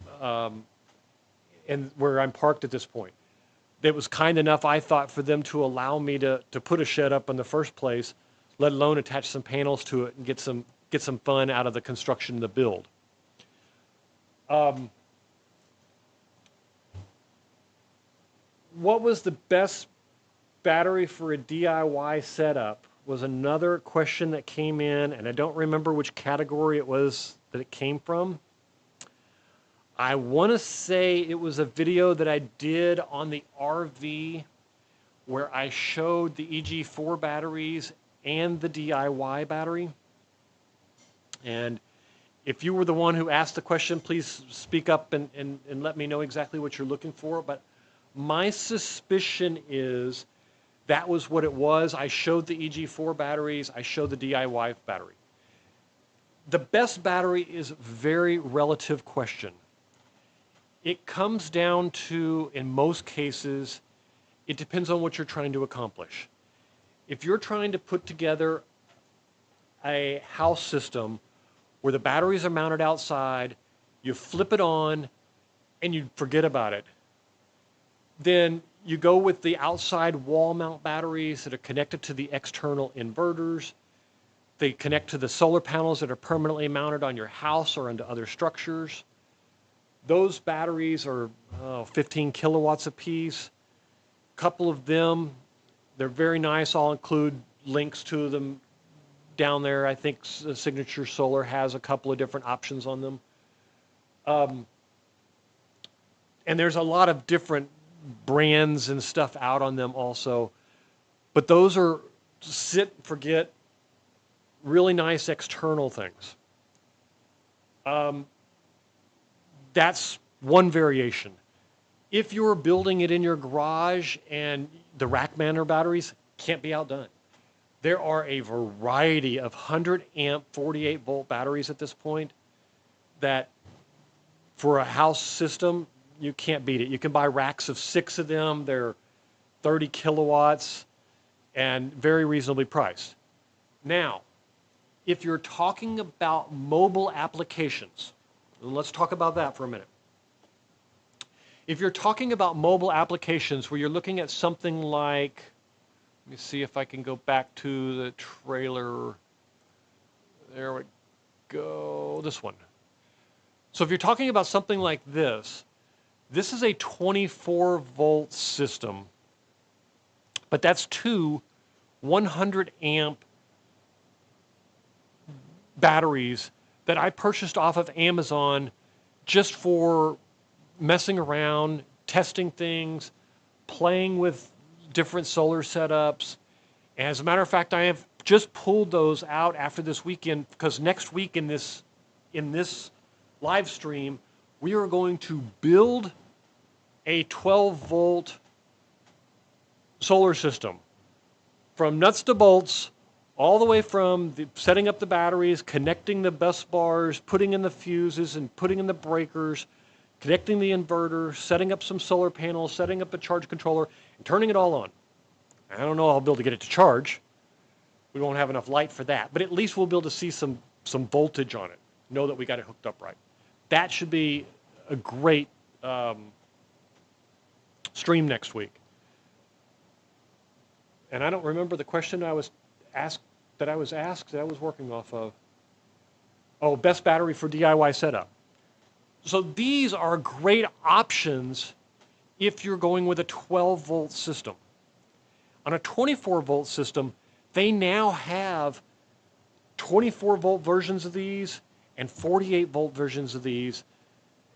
and where I'm parked at this point. It was kind enough, I thought, for them to allow me to put a shed up in the first place, let alone attach some panels to it and get some fun out of the construction and the build. What was the best battery for a DIY setup was another question that came in, and I don't remember which category it was that it came from. I want to say it was a video that I did on the RV where I showed the EG4 batteries and the DIY battery. And if you were the one who asked the question, please speak up and let me know exactly what you're looking for. But my suspicion is that was what it was. I showed the EG4 batteries. I showed the DIY battery. The best battery is a very relative question. It comes down to, in most cases, it depends on what you're trying to accomplish. If you're trying to put together a house system where the batteries are mounted outside, you flip it on, and you forget about it, then you go with the outside wall mount batteries that are connected to the external inverters. They connect to the solar panels that are permanently mounted on your house or into other structures. Those batteries are 15 kilowatts apiece. A couple of them, they're very nice. I'll include links to them down there. I think Signature Solar has a couple of different options on them. And there's a lot of different brands and stuff out on them also. But those are sit and forget, really nice external things. That's one variation. If you're building it in your garage and the rack mounted batteries can't be outdone. There are a variety of 100 amp 48 volt batteries at this point that for a house system, you can't beat it. You can buy racks of 6 of them. They're 30 kilowatts and very reasonably priced. Now, if you're talking about mobile applications, let's talk about that for a minute. If you're talking about mobile applications where you're looking at something like, let me see if I can go back to the trailer. There we go, this one. So if you're talking about something like this is a 24 volt system, but that's 2 100 amp batteries that I purchased off of Amazon just for messing around, testing things, playing with different solar setups. And as a matter of fact, I have just pulled those out after this weekend because next week in this live stream, we are going to build a 12 volt solar system from nuts to bolts, all the way from setting up the batteries, connecting the bus bars, putting in the fuses and putting in the breakers, connecting the inverter, setting up some solar panels, setting up a charge controller, and turning it all on. I don't know how I'll be able to get it to charge. We won't have enough light for that, but at least we'll be able to see some voltage on it, know that we got it hooked up right. That should be a great stream next week. And I don't remember the question I was asked that I was working off of. Oh, best battery for DIY setup. So these are great options if you're going with a 12-volt system. On a 24-volt system, they now have 24-volt versions of these and 48-volt versions of these.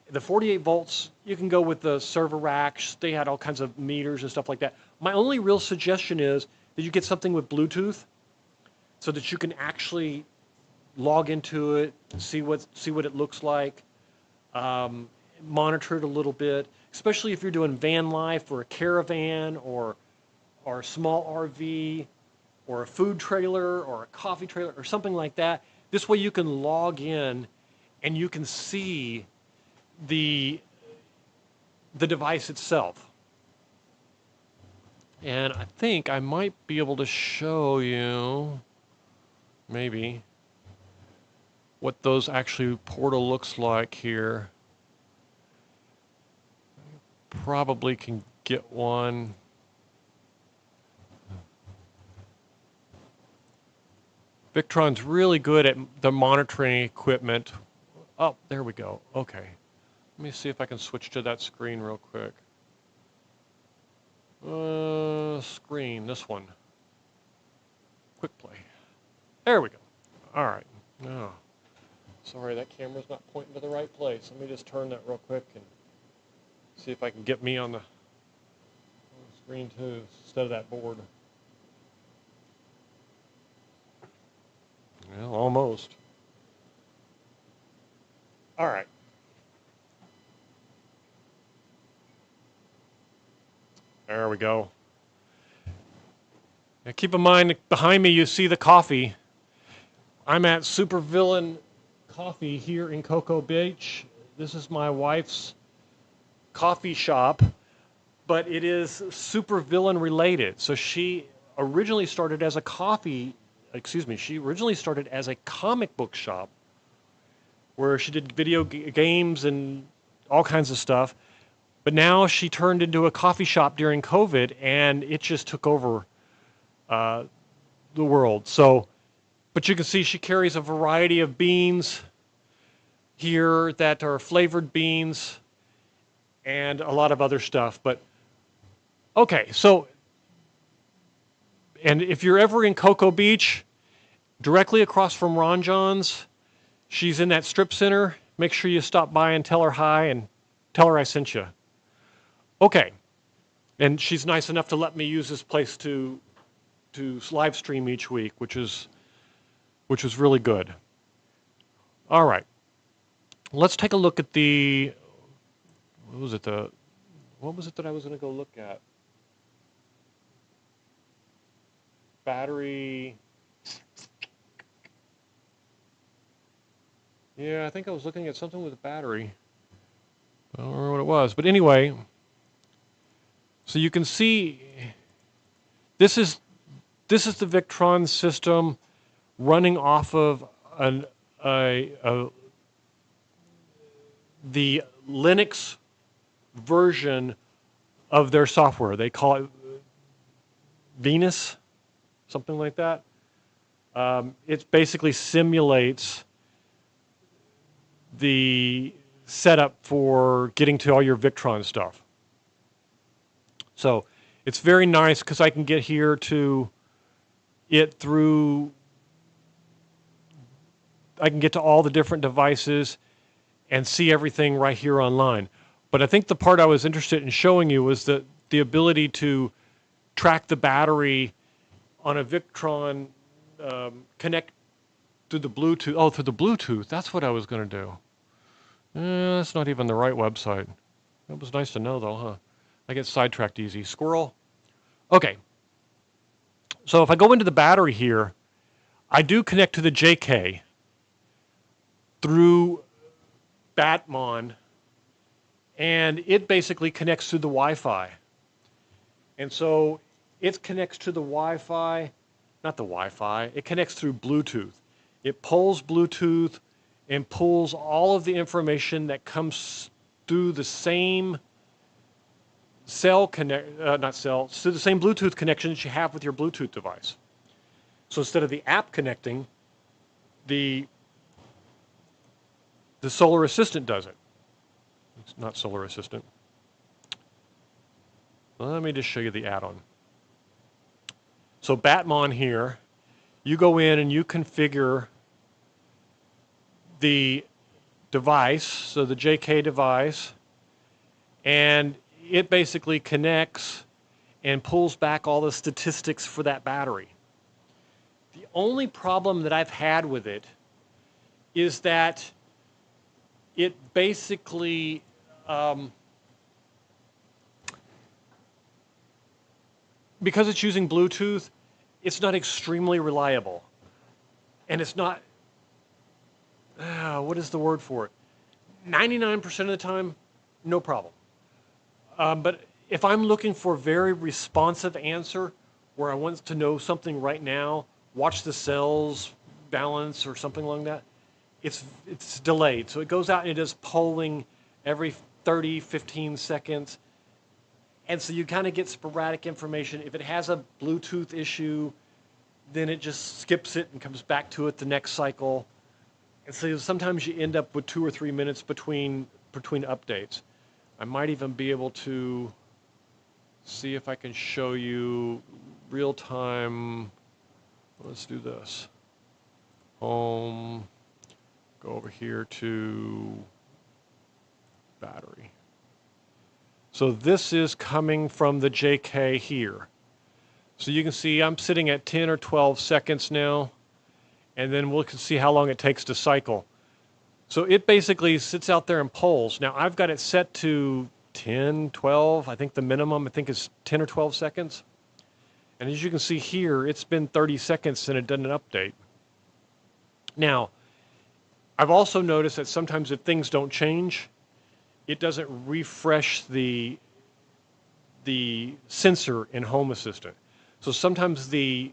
The 48 volts, you can go with the server racks. They had all kinds of meters and stuff like that. My only real suggestion is that you get something with Bluetooth so that you can actually log into it, see what it looks like, monitor it a little bit, especially if you're doing van life or a caravan or a small RV or a food trailer or a coffee trailer or something like that. This way you can log in and you can see the device itself. And I think I might be able to show you maybe what those actually portal looks like here. Probably can get one. Victron's really good at the monitoring equipment. Oh, there we go. Okay. Let me see if I can switch to that screen real quick. Screen, this one. Quick play. There we go. All right. Oh, sorry, that camera's not pointing to the right place. Let me just turn that real quick and see if I can get me on the screen too, instead of that board. Well, almost. All right. There we go. Now keep in mind, behind me you see the coffee. I'm at Supervillain Coffee here in Cocoa Beach. This is my wife's coffee shop, but it is Supervillain related. So she originally started as a she originally started as a comic book shop where she did video games and all kinds of stuff. But now she turned into a coffee shop during COVID, and it just took over the world. So, but you can see she carries a variety of beans here that are flavored beans and a lot of other stuff. But okay, so, and if you're ever in Cocoa Beach, directly across from Ron John's, she's in that strip center. Make sure you stop by and tell her hi and tell her I sent you. Okay, and she's nice enough to let me use this place to live stream each week, which is really good. All right, let's take a look at the what was it that I was going to go look at? Battery. Yeah, I think I was looking at something with a battery. I don't remember what it was, but anyway. So you can see this is the Victron system running off of the Linux version of their software. They call it Venus, something like that. It basically simulates the setup for getting to all your Victron stuff. So it's very nice because I can get here to it through, I can get to all the different devices and see everything right here online. But I think the part I was interested in showing you was the ability to track the battery on a Victron, connect through the Bluetooth. Oh, through the Bluetooth. That's what I was going to do. That's not even the right website. That was nice to know, though, huh? I get sidetracked easy. Squirrel. Okay. So if I go into the battery here, I do connect to the JK through Batmon, and it basically connects to the Wi-Fi. And so it connects to the Wi-Fi, not the Wi-Fi, it connects through Bluetooth. It pulls Bluetooth and pulls all of the information that comes through the same cell connect, not cell, so the same Bluetooth connection that you have with your Bluetooth device. So instead of the app connecting, the Solar Assistant does it. It's not Solar Assistant. Let me just show you the add-on. So Batmon here, you go in and you configure the device, so the JK device, and it basically connects and pulls back all the statistics for that battery. The only problem that I've had with it is that it basically because it's using Bluetooth, it's not extremely reliable. And it's not, what is the word for it? 99% of the time, no problem. But if I'm looking for a very responsive answer where I want to know something right now, watch the cells balance or something like that, it's delayed. So it goes out and it does polling every 30, 15 seconds. And so you kind of get sporadic information. If it has a Bluetooth issue, then it just skips it and comes back to it the next cycle. And so sometimes you end up with 2 or 3 minutes between updates. I might even be able to see if I can show you real time. Let's do this. Home, go over here to battery. So this is coming from the JK here. So you can see I'm sitting at 10 or 12 seconds now, and then we'll see how long it takes to cycle. So it basically sits out there and polls. Now I've got it set to 10, 12, I think the minimum is 10 or 12 seconds. And as you can see here, it's been 30 seconds and it doesn't update. Now, I've also noticed that sometimes if things don't change, it doesn't refresh the sensor in Home Assistant. So sometimes the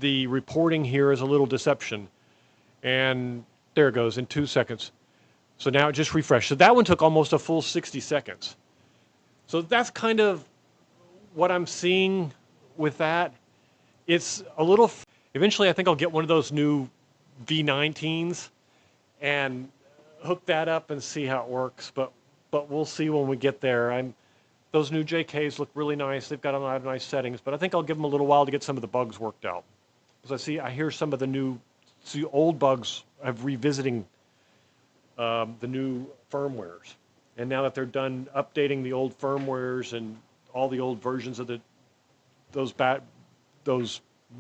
reporting here is a little deception. And there it goes in 2 seconds. So now it just refreshed. So that one took almost a full 60 seconds. So that's kind of what I'm seeing with that. It's a little, eventually I think I'll get one of those new V19s and hook that up and see how it works, but we'll see when we get there. Those new JKs look really nice. They've got a lot of nice settings, but I think I'll give them a little while to get some of the bugs worked out. Because I hear some of the old bugs of revisiting the new firmwares. And now that they're done updating the old firmwares and all the old versions of those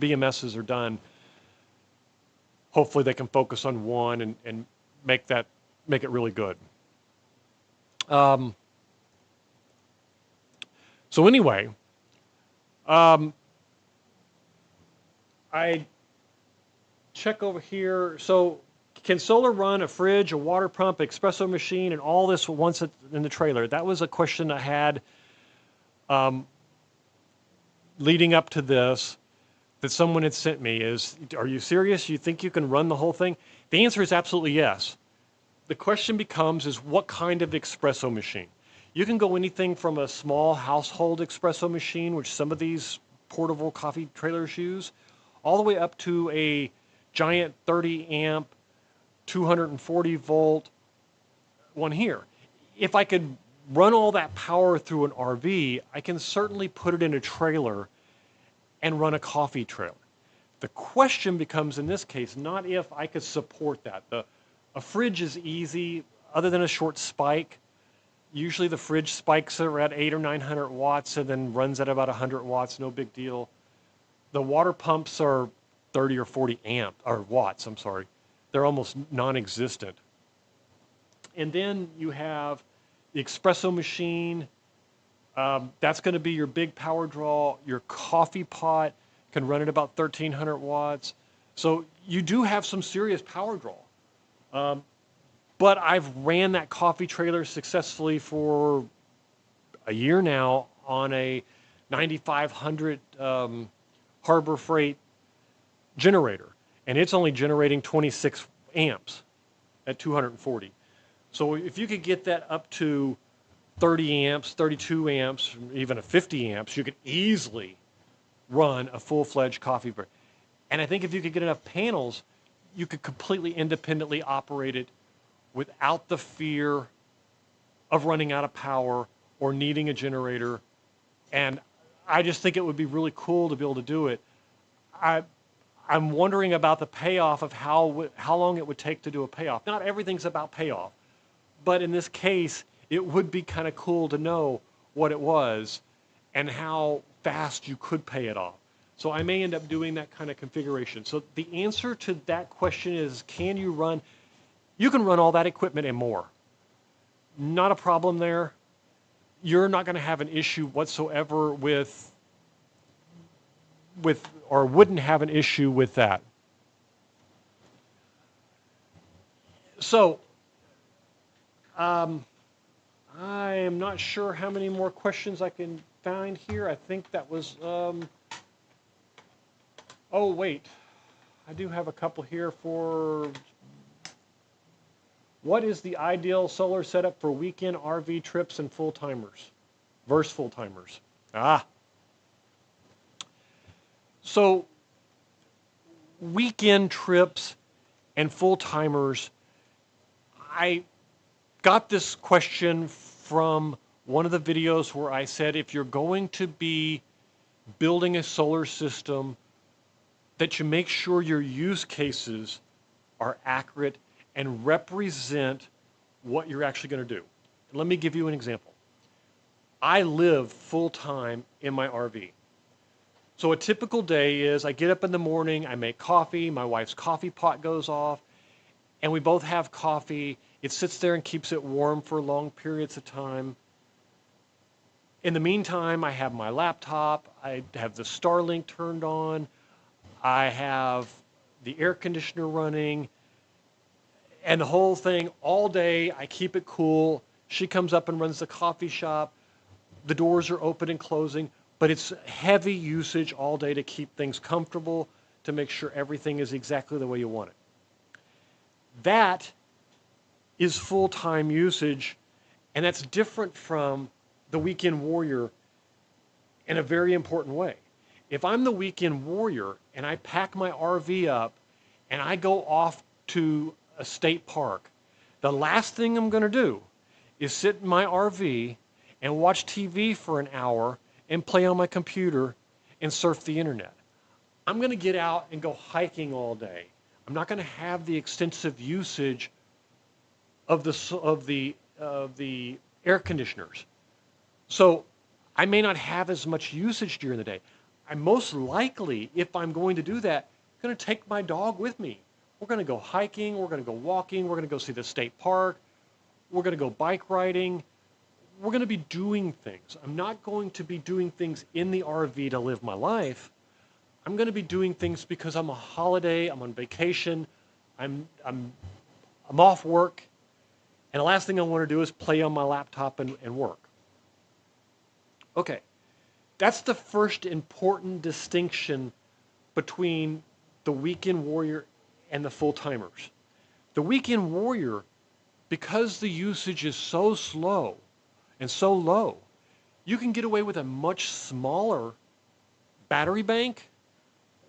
BMSs are done, hopefully they can focus on one and make it really good. So anyway, I check over here. So can solar run a fridge, a water pump, espresso machine, and all this once in the trailer? That was a question I had leading up to this that someone had sent me is, are you serious? You think you can run the whole thing? The answer is absolutely yes. The question becomes is what kind of espresso machine? You can go anything from a small household espresso machine, which some of these portable coffee trailers use, all the way up to a giant 30 amp, 240 volt one here. If I could run all that power through an RV, I can certainly put it in a trailer and run a coffee trailer. The question becomes in this case, not if I could support that. A fridge is easy, other than a short spike. Usually the fridge spikes are at 800 or 900 watts and then runs at about 100 watts, no big deal. The water pumps are 30 or 40 watts, I'm sorry. They're almost non-existent. And then you have the espresso machine. That's going to be your big power draw. Your coffee pot can run at about 1300 watts. So you do have some serious power draw. But I've ran that coffee trailer successfully for a year now on a 9500 Harbor Freight generator. And it's only generating 26 amps at 240. So if you could get that up to 30 amps, 32 amps, even a 50 amps, you could easily run a full-fledged coffee break. And I think if you could get enough panels, you could completely independently operate it without the fear of running out of power or needing a generator. And I just think it would be really cool to be able to do it. I'm wondering about the payoff of how long it would take to do a payoff. Not everything's about payoff, but in this case, it would be kind of cool to know what it was and how fast you could pay it off. So I may end up doing that kind of configuration. So the answer to that question is, can you run? You can run all that equipment and more. Not a problem there. You're not going to have an issue whatsoever with, or wouldn't have an issue with that. So, I am not sure how many more questions I can find here. I think that was, oh wait, I do have a couple here for, what is the ideal solar setup for weekend RV trips and full-timers versus full-timers? So weekend trips and full-timers, I got this question from one of the videos where I said, if you're going to be building a solar system, that you make sure your use cases are accurate and represent what you're actually going to do. Let me give you an example. I live full-time in my RV. So a typical day is I get up in the morning, I make coffee, my wife's coffee pot goes off, and we both have coffee. It sits there and keeps it warm for long periods of time. In the meantime, I have my laptop, I have the Starlink turned on, I have the air conditioner running, and the whole thing all day. I keep it cool. She comes up and runs the coffee shop. The doors are open and closing, but it's heavy usage all day to keep things comfortable, to make sure everything is exactly the way you want it. That is full-time usage, and that's different from the weekend warrior in a very important way. If I'm the weekend warrior and I pack my RV up and I go off to a state park, the last thing I'm going to do is sit in my RV and watch TV for an hour and play on my computer and surf the internet. I'm going to get out and go hiking all day. I'm not going to have the extensive usage of the air conditioners. So I may not have as much usage during the day. I'm most likely, if I'm going to do that, going to take my dog with me. We're going to go hiking, we're going to go walking, we're going to go see the state park, we're going to go bike riding. We're going to be doing things. I'm not going to be doing things in the RV to live my life. I'm going to be doing things because I'm on holiday, I'm on vacation, I'm off work, and the last thing I want to do is play on my laptop and work. Okay, that's the first important distinction between the weekend warrior and the full-timers. The weekend warrior, because the usage is so slow and so low, you can get away with a much smaller battery bank,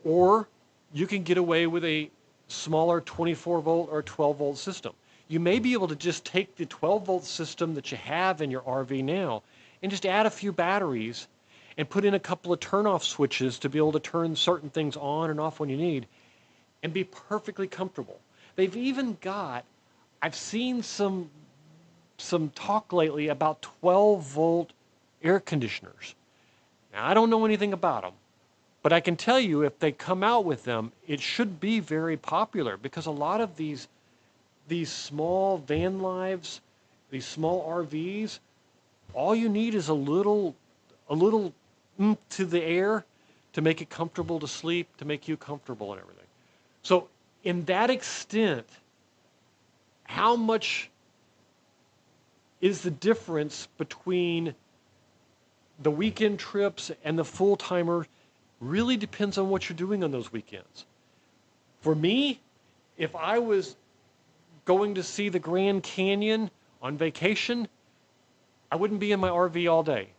or you can get away with a smaller 24 volt or 12 volt system. You may be able to just take the 12 volt system that you have in your RV now and just add a few batteries and put in a couple of turn-off switches to be able to turn certain things on and off when you need, and be perfectly comfortable. They've even got, I've seen some talk lately about 12 volt air conditioners. Now, I don't know anything about them, but I can tell you if they come out with them, it should be very popular, because a lot of these small van lives, these small RVs, all you need is a little to the air to make it comfortable to sleep, to make you comfortable and everything. So in that extent, how much is the difference between the weekend trips and the full-timer? Really depends on what you're doing on those weekends. For me, if I was going to see the Grand Canyon on vacation, I wouldn't be in my RV all day.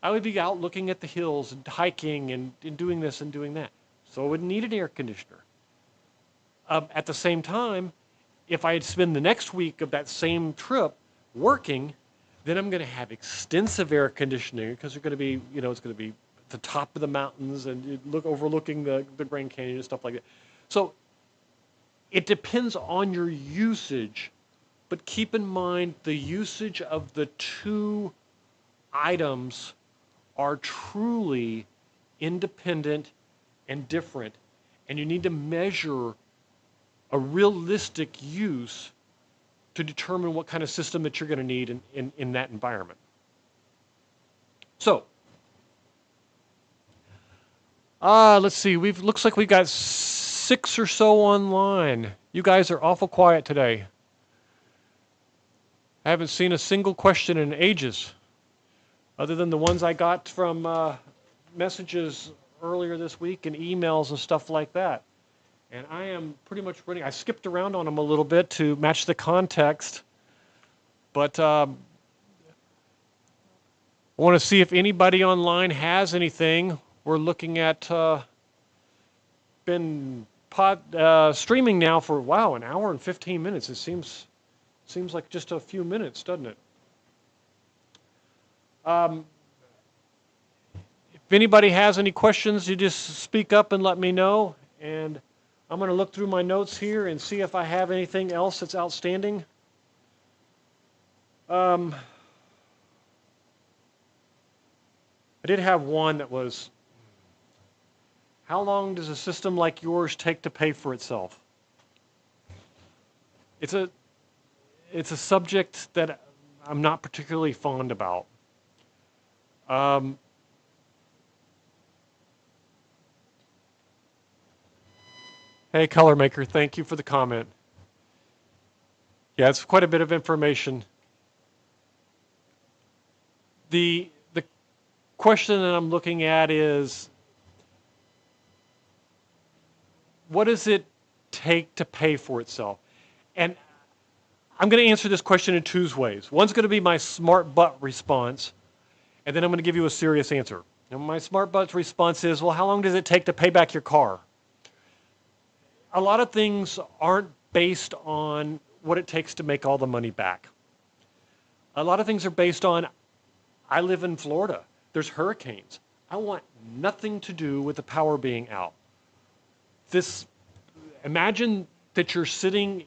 I would be out looking at the hills and hiking and doing this and doing that. So I wouldn't need an air conditioner. At the same time, if I had spent the next week of that same trip working, then I'm going to have extensive air conditioning because they're going to be, it's going to be at the top of the mountains and overlooking the Grand Canyon and stuff like that. So it depends on your usage, but keep in mind the usage of the two items are truly independent and different, and you need to measure a realistic use to determine what kind of system that you're going to need in that environment. So, let's see. Looks like we've got 6 or so online. You guys are awful quiet today. I haven't seen a single question in ages, other than the ones I got from messages earlier this week and emails and stuff like that. And I am pretty much running. I skipped around on them a little bit to match the context, but I want to see if anybody online has anything. We're looking at been streaming now for an hour and 15 minutes. It seems like just a few minutes, doesn't it? If anybody has any questions, you just speak up and let me know. And I'm going to look through my notes here and see if I have anything else that's outstanding. I did have one that was, how long does a system like yours take to pay for itself? It's a subject that I'm not particularly fond about. Hey, Color Maker, thank you for the comment. Yeah, it's quite a bit of information. The question that I'm looking at is, what does it take to pay for itself? And I'm going to answer this question in 2 ways. One's going to be my smart butt response, and then I'm going to give you a serious answer. And my smart butt response is, well, how long does it take to pay back your car? A lot of things aren't based on what it takes to make all the money back. A lot of things are based on, I live in Florida. There's hurricanes. I want nothing to do with the power being out. Imagine that you're sitting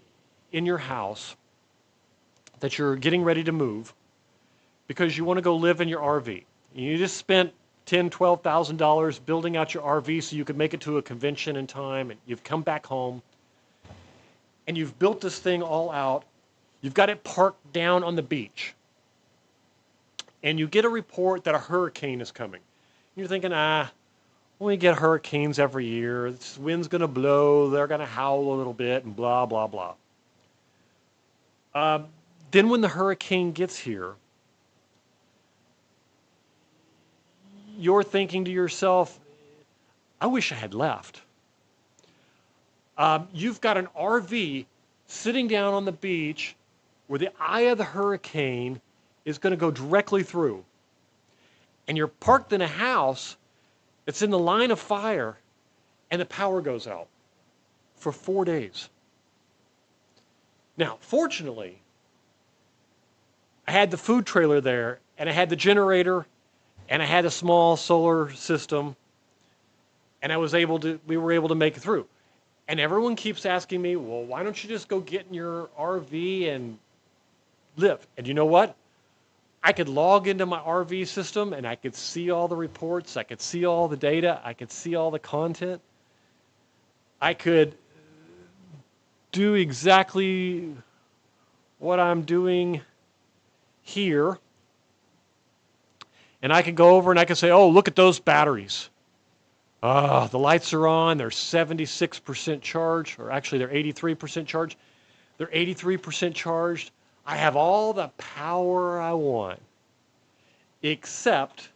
in your house, that you're getting ready to move because you want to go live in your RV. You just spent $10,000, $12,000 building out your RV so you could make it to a convention in time, and you've come back home and you've built this thing all out. You've got it parked down on the beach, and you get a report that a hurricane is coming. You're thinking, we get hurricanes every year. The wind's going to blow. They're going to howl a little bit and blah, blah, blah. Then when the hurricane gets here, you're thinking to yourself, I wish I had left. You've got an RV sitting down on the beach where the eye of the hurricane is going to go directly through. And you're parked in a house that's in the line of fire, and the power goes out for 4 days. Now, fortunately, I had the food trailer there, and I had the generator, and I had a small solar system, and we were able to make it through. And everyone keeps asking me, well, why don't you just go get in your RV and live? And you know what? I could log into my RV system, and I could see all the reports, I could see all the data, I could see all the content. I could do exactly what I'm doing here. And I could go over and I could say, oh, look at those batteries. The lights are on, they're 76% charged, or actually they're 83% charged. They're 83% charged. I have all the power I want, except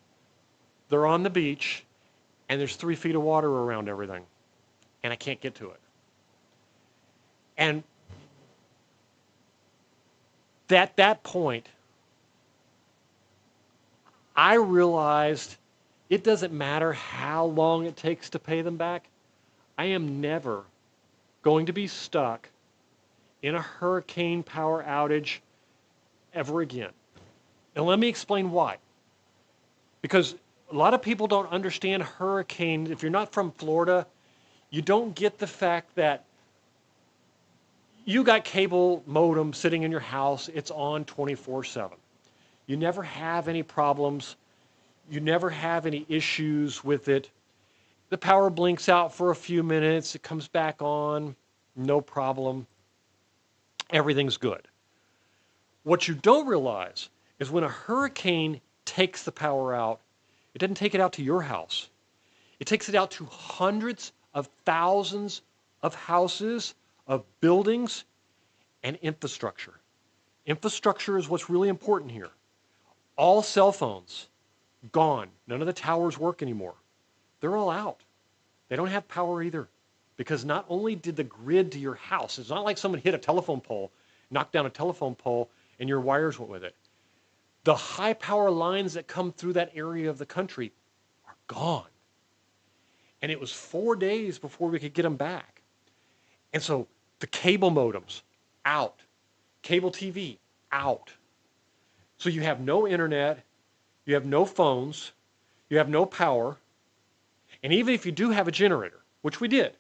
they're on the beach and there's 3 feet of water around everything, and I can't get to it. And at that point, I realized it doesn't matter how long it takes to pay them back. I am never going to be stuck in a hurricane power outage ever again. And let me explain why. Because a lot of people don't understand hurricanes. If you're not from Florida, you don't get the fact that you got cable modem sitting in your house. It's on 24/7. You never have any problems. You never have any issues with it. The power blinks out for a few minutes. It comes back on. No problem. Everything's good. What you don't realize is when a hurricane takes the power out, it doesn't take it out to your house. It takes it out to hundreds of thousands of houses, of buildings, and infrastructure. Infrastructure is what's really important here. All cell phones, gone. None of the towers work anymore. They're all out. They don't have power either. Because not only did the grid to your house, it's not like someone hit a telephone pole, knocked down a telephone pole, and your wires went with it. The high power lines that come through that area of the country are gone. And it was 4 days before we could get them back. And so the cable modems, out. Cable TV, out. So you have no internet, you have no phones, you have no power, and even if you do have a generator, which we did.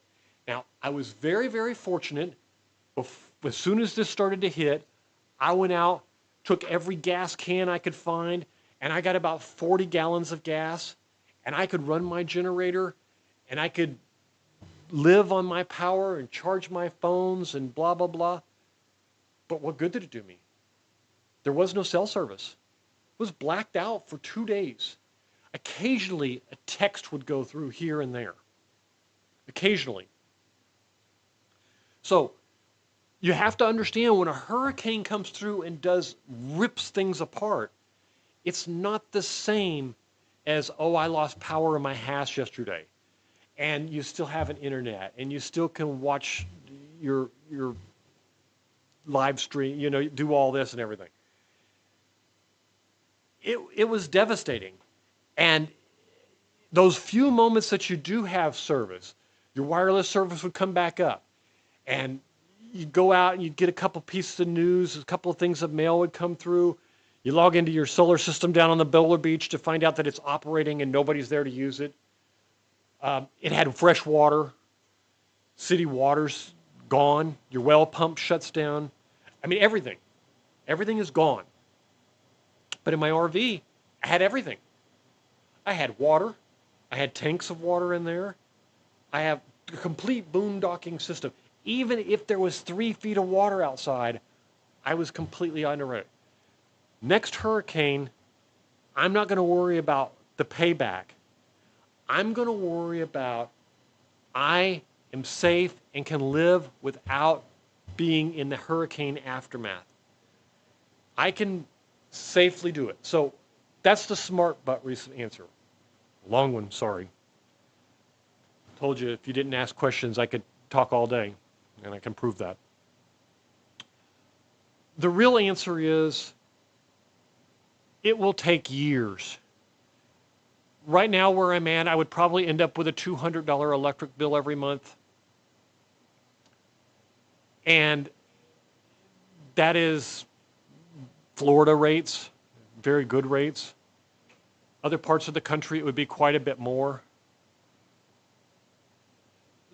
Now, I was very, very fortunate. As soon as this started to hit, I went out, took every gas can I could find, and I got about 40 gallons of gas, and I could run my generator, and I could live on my power and charge my phones and blah, blah, blah. But what good did it do me? There was no cell service. It was blacked out for 2 days. Occasionally, a text would go through here and there. Occasionally. So, you have to understand when a hurricane comes through and rips things apart, it's not the same as, oh, I lost power in my house yesterday. And you still have an internet, and you still can watch your live stream, do all this and everything. It was devastating. And those few moments that you do have service, your wireless service would come back up. And you'd go out and you'd get a couple pieces of news, a couple of things of mail would come through. You log into your solar system down on the Bowler Beach to find out that it's operating and nobody's there to use it. It had fresh water. City water's gone. Your well pump shuts down. I mean, everything. Everything is gone. But in my RV, I had everything. I had water. I had tanks of water in there. I have a complete boondocking system. Even if there was 3 feet of water outside, I was completely under it. Next hurricane, I'm not going to worry about the payback. I'm going to worry about I am safe and can live without being in the hurricane aftermath. I can safely do it. So that's the smart but recent answer. Long one, sorry. Told you if you didn't ask questions, I could talk all day, and I can prove that. The real answer is it will take years. Right now where I'm at, I would probably end up with a $200 electric bill every month. And that is Florida rates, very good rates. Other parts of the country, it would be quite a bit more.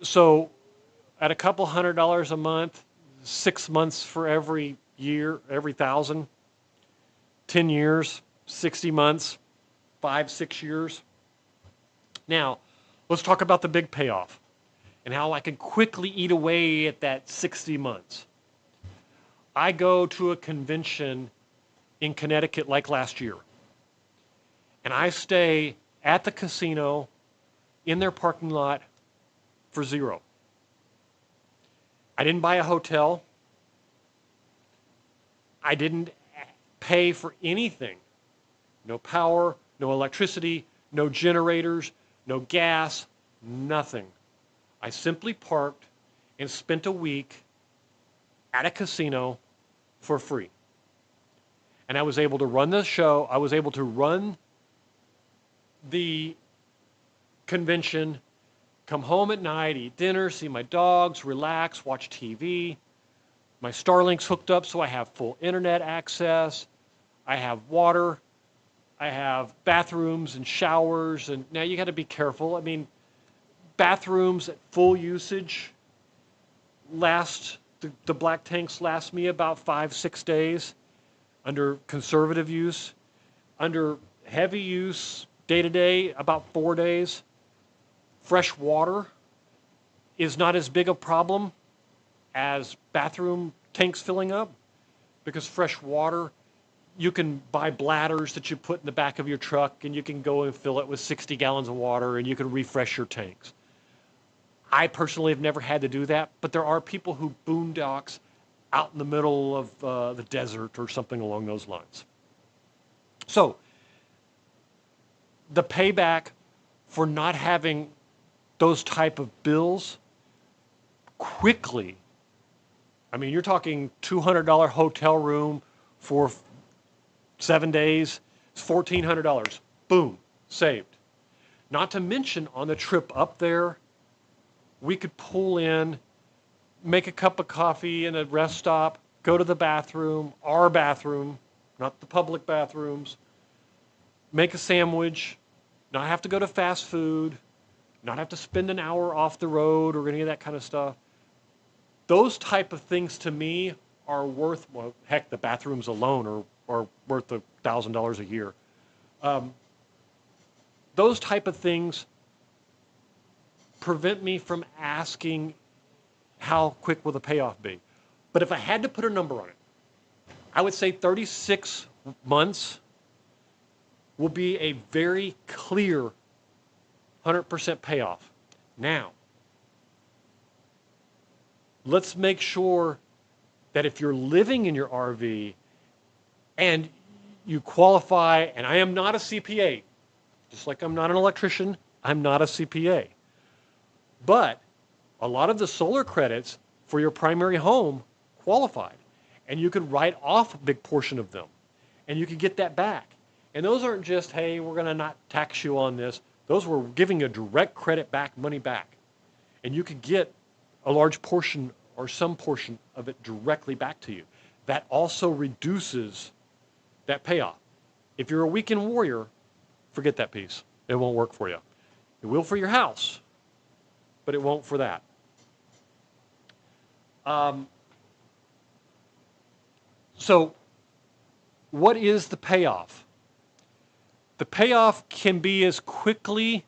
So at a couple $100 a month, 6 months for every year, every 1,000, 10 years, 60 months, 5-6 years. Now, let's talk about the big payoff and how I can quickly eat away at that 60 months. I go to a convention in Connecticut like last year, and I stay at the casino in their parking lot for $0. I didn't buy a hotel. I didn't pay for anything. No power, no electricity, no generators, no gas, nothing. I simply parked and spent a week at a casino for free. And I was able to run the show. I was able to run the convention, come home at night, eat dinner, see my dogs, relax, watch TV. My Starlink's hooked up so I have full internet access. I have water. I have bathrooms and showers. And now you got to be careful. I mean, bathrooms at full usage the black tanks last me about 5-6 days under conservative use. Under heavy use, day-to-day, about 4 days. Fresh water is not as big a problem as bathroom tanks filling up, because fresh water, you can buy bladders that you put in the back of your truck and you can go and fill it with 60 gallons of water and you can refresh your tanks. I personally have never had to do that, but there are people who boondocks out in the middle of the desert or something along those lines. So the payback for not having those type of bills quickly, I mean, you're talking $200 hotel room for 7 days, it's $1,400. Boom, saved. Not to mention on the trip up there, we could pull in, make a cup of coffee in a rest stop, go to the bathroom, our bathroom, not the public bathrooms, make a sandwich, not have to go to fast food, not have to spend an hour off the road or any of that kind of stuff. Those type of things to me are worth, well, heck, the bathrooms alone are worth $1,000 a year. Those type of things prevent me from asking how quick will the payoff be. But if I had to put a number on it, I would say 36 months will be a very clear 100% payoff. Now, let's make sure that if you're living in your RV and you qualify, and I am not a CPA, just like I'm not an electrician, I'm not a CPA. But a lot of the solar credits for your primary home qualified, and you could write off a big portion of them, and you could get that back. And those aren't just, hey, we're going to not tax you on this. Those were giving a direct credit back, money back. And you could get a large portion or some portion of it directly back to you. That also reduces that payoff. If you're a weekend warrior, forget that piece. It won't work for you. It will for your house, but it won't for that. So what is the payoff? The payoff can be as quickly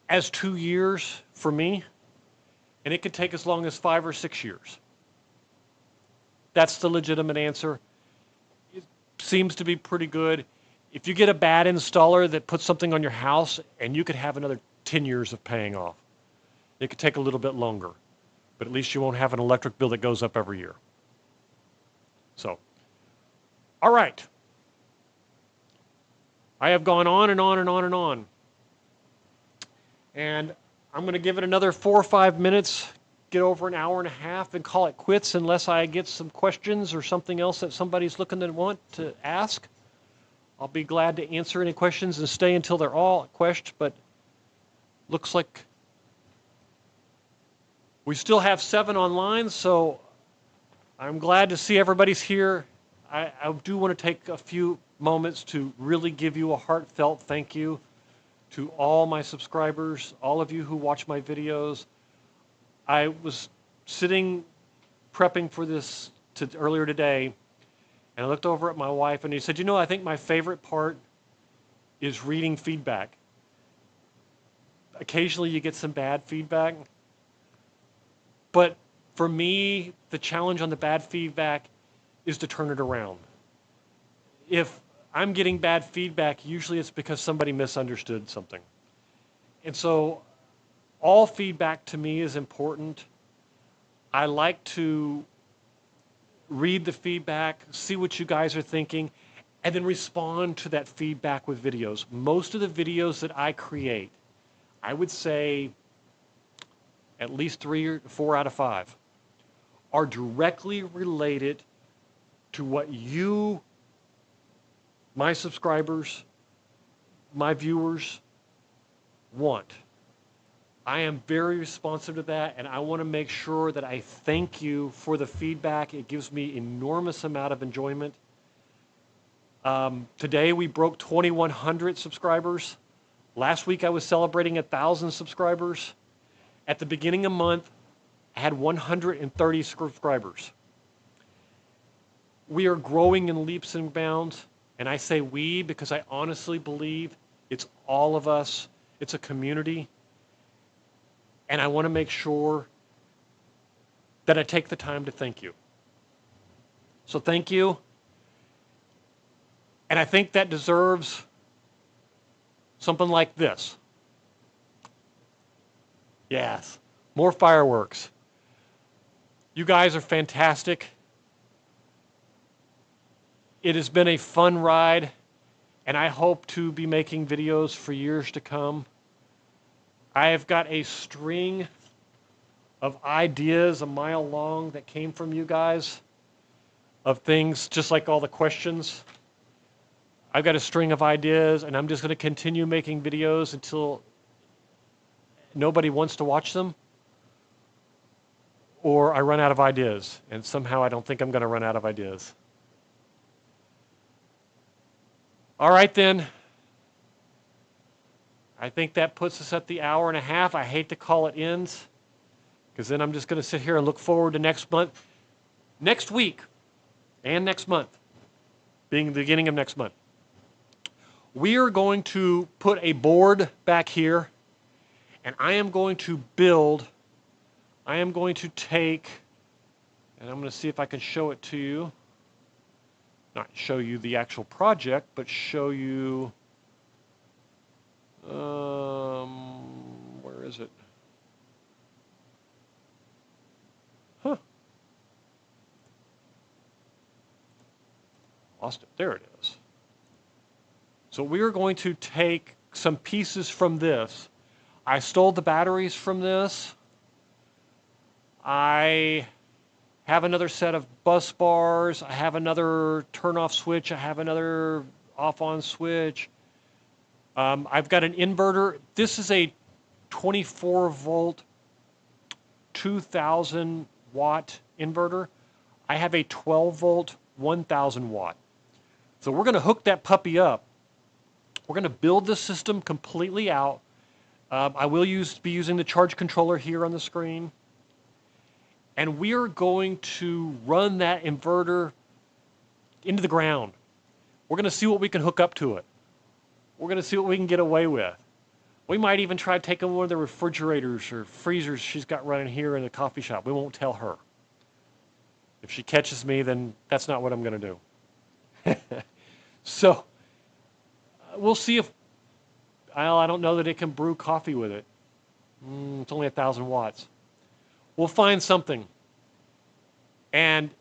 as 2 years for me, and it could take as long as 5 or 6 years. That's the legitimate answer. It seems to be pretty good. If you get a bad installer that puts something on your house, and you could have another 10 years of paying off. It could take a little bit longer, but at least you won't have an electric bill that goes up every year. So, all right. I have gone on and on and on and on. And I'm going to give it another 4 or 5 minutes, get over an hour and a half, and call it quits unless I get some questions or something else that somebody's looking to want to ask. I'll be glad to answer any questions and stay until they're all questioned, but looks like we still have 7 online, so I'm glad to see everybody's here. I do want to take a few moments to really give you a heartfelt thank you to all my subscribers, all of you who watch my videos. I was sitting prepping for this earlier today, and I looked over at my wife and he said, you know, I think my favorite part is reading feedback. Occasionally you get some bad feedback, but for me, the challenge on the bad feedback is to turn it around. If I'm getting bad feedback, usually it's because somebody misunderstood something. And so all feedback to me is important. I like to read the feedback, see what you guys are thinking, and then respond to that feedback with videos. Most of the videos that I create, I would say at least 3 or 4 out of 5 are directly related to what you, my subscribers, my viewers want. I am very responsive to that, and I want to make sure that I thank you for the feedback. It gives me enormous amount of enjoyment. Today we broke 2,100 subscribers. Last week I was celebrating 1,000 subscribers. At the beginning of the month, I had 130 subscribers. We are growing in leaps and bounds, and I say we because I honestly believe it's all of us. It's a community. And I want to make sure that I take the time to thank you. So thank you. And I think that deserves something like this. Yes, more fireworks. You guys are fantastic. It has been a fun ride, and I hope to be making videos for years to come. I have got a string of ideas a mile long that came from you guys, of things just like all the questions. I've got a string of ideas, and I'm just going to continue making videos until nobody wants to watch them, or I run out of ideas, and somehow I don't think I'm going to run out of ideas. All right, then. I think that puts us at the hour and a half. I hate to call it ends, because then I'm just going to sit here and look forward to next month, next week, and next month, being the beginning of next month. We are going to put a board back here, and I am going to take, and I'm going to see if I can show it to you. Not show you the actual project, but show you, where is it? Huh. Lost it. There it is. So we are going to take some pieces from this. I stole the batteries from this. I have another set of bus bars. I have another turn-off switch. I have another off-on switch. I've got an inverter. This is a 24-volt, 2,000-watt inverter. I have a 12-volt, 1,000-watt. So we're going to hook that puppy up. We're going to build the system completely out. I will be using the charge controller here on the screen. And we are going to run that inverter into the ground. We're going to see what we can hook up to it. We're going to see what we can get away with. We might even try taking one of the refrigerators or freezers she's got running here in the coffee shop. We won't tell her. If she catches me, then that's not what I'm going to do. So we'll see if, I don't know that it can brew coffee with it. It's only 1,000 watts. We'll find something. And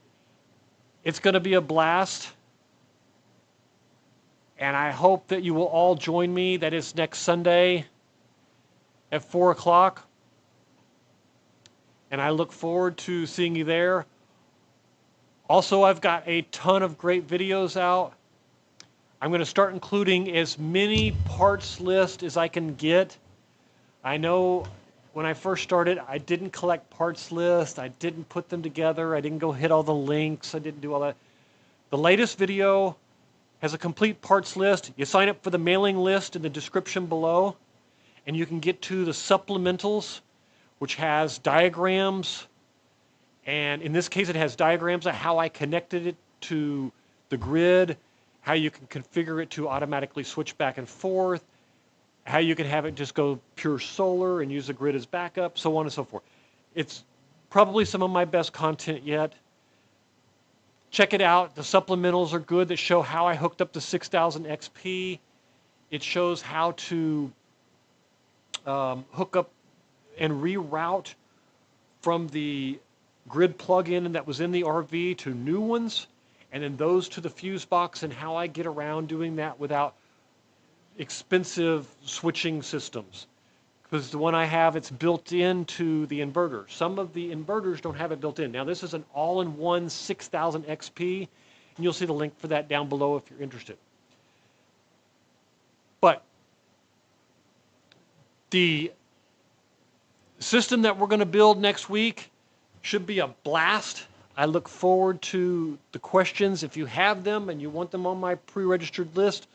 it's going to be a blast. And I hope that you will all join me. That is next Sunday at 4 o'clock. And I look forward to seeing you there. Also, I've got a ton of great videos out. I'm going to start including as many parts list as I can get. I know when I first started, I didn't collect parts list. I didn't put them together. I didn't go hit all the links. I didn't do all that. The latest video has a complete parts list. You sign up for the mailing list in the description below, and you can get to the supplementals, which has diagrams. And in this case, it has diagrams of how I connected it to the grid, how you can configure it to automatically switch back and forth, how you can have it just go pure solar and use the grid as backup, so on and so forth. It's probably some of my best content yet. Check it out. The supplementals are good that show how I hooked up the 6000 XP. It shows how to hook up and reroute from the grid plug-in that was in the RV to new ones, and then those to the fuse box, and how I get around doing that without expensive switching systems. Because the one I have, it's built into the inverter. Some of the inverters don't have it built in. Now this is an all-in-one 6000 XP, and you'll see the link for that down below if you're interested. But The system that we're going to build next week should be a blast. I look forward to the questions. If you have them and you want them on my pre-registered list,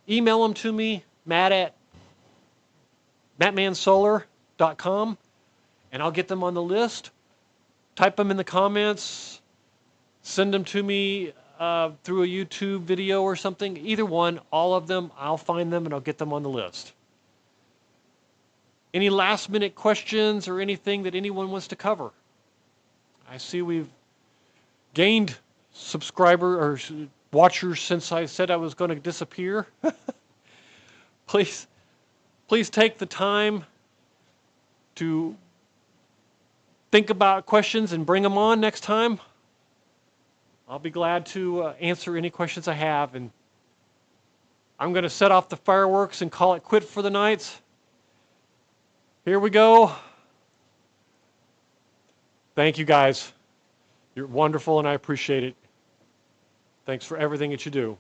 email them to me, mattmansolar.com, and I'll get them on the list. Type them in the comments, send them to me through a YouTube video or something. Either one, all of them, I'll find them and I'll get them on the list. Any last minute questions or anything that anyone wants to cover? I see we've gained subscriber or watchers since I said I was going to disappear. Please take the time to think about questions and bring them on next time. I'll be glad to answer any questions I have. And I'm going to set off the fireworks and call it quit for the night. Here we go. Thank you guys. You're wonderful and I appreciate it. Thanks for everything that you do.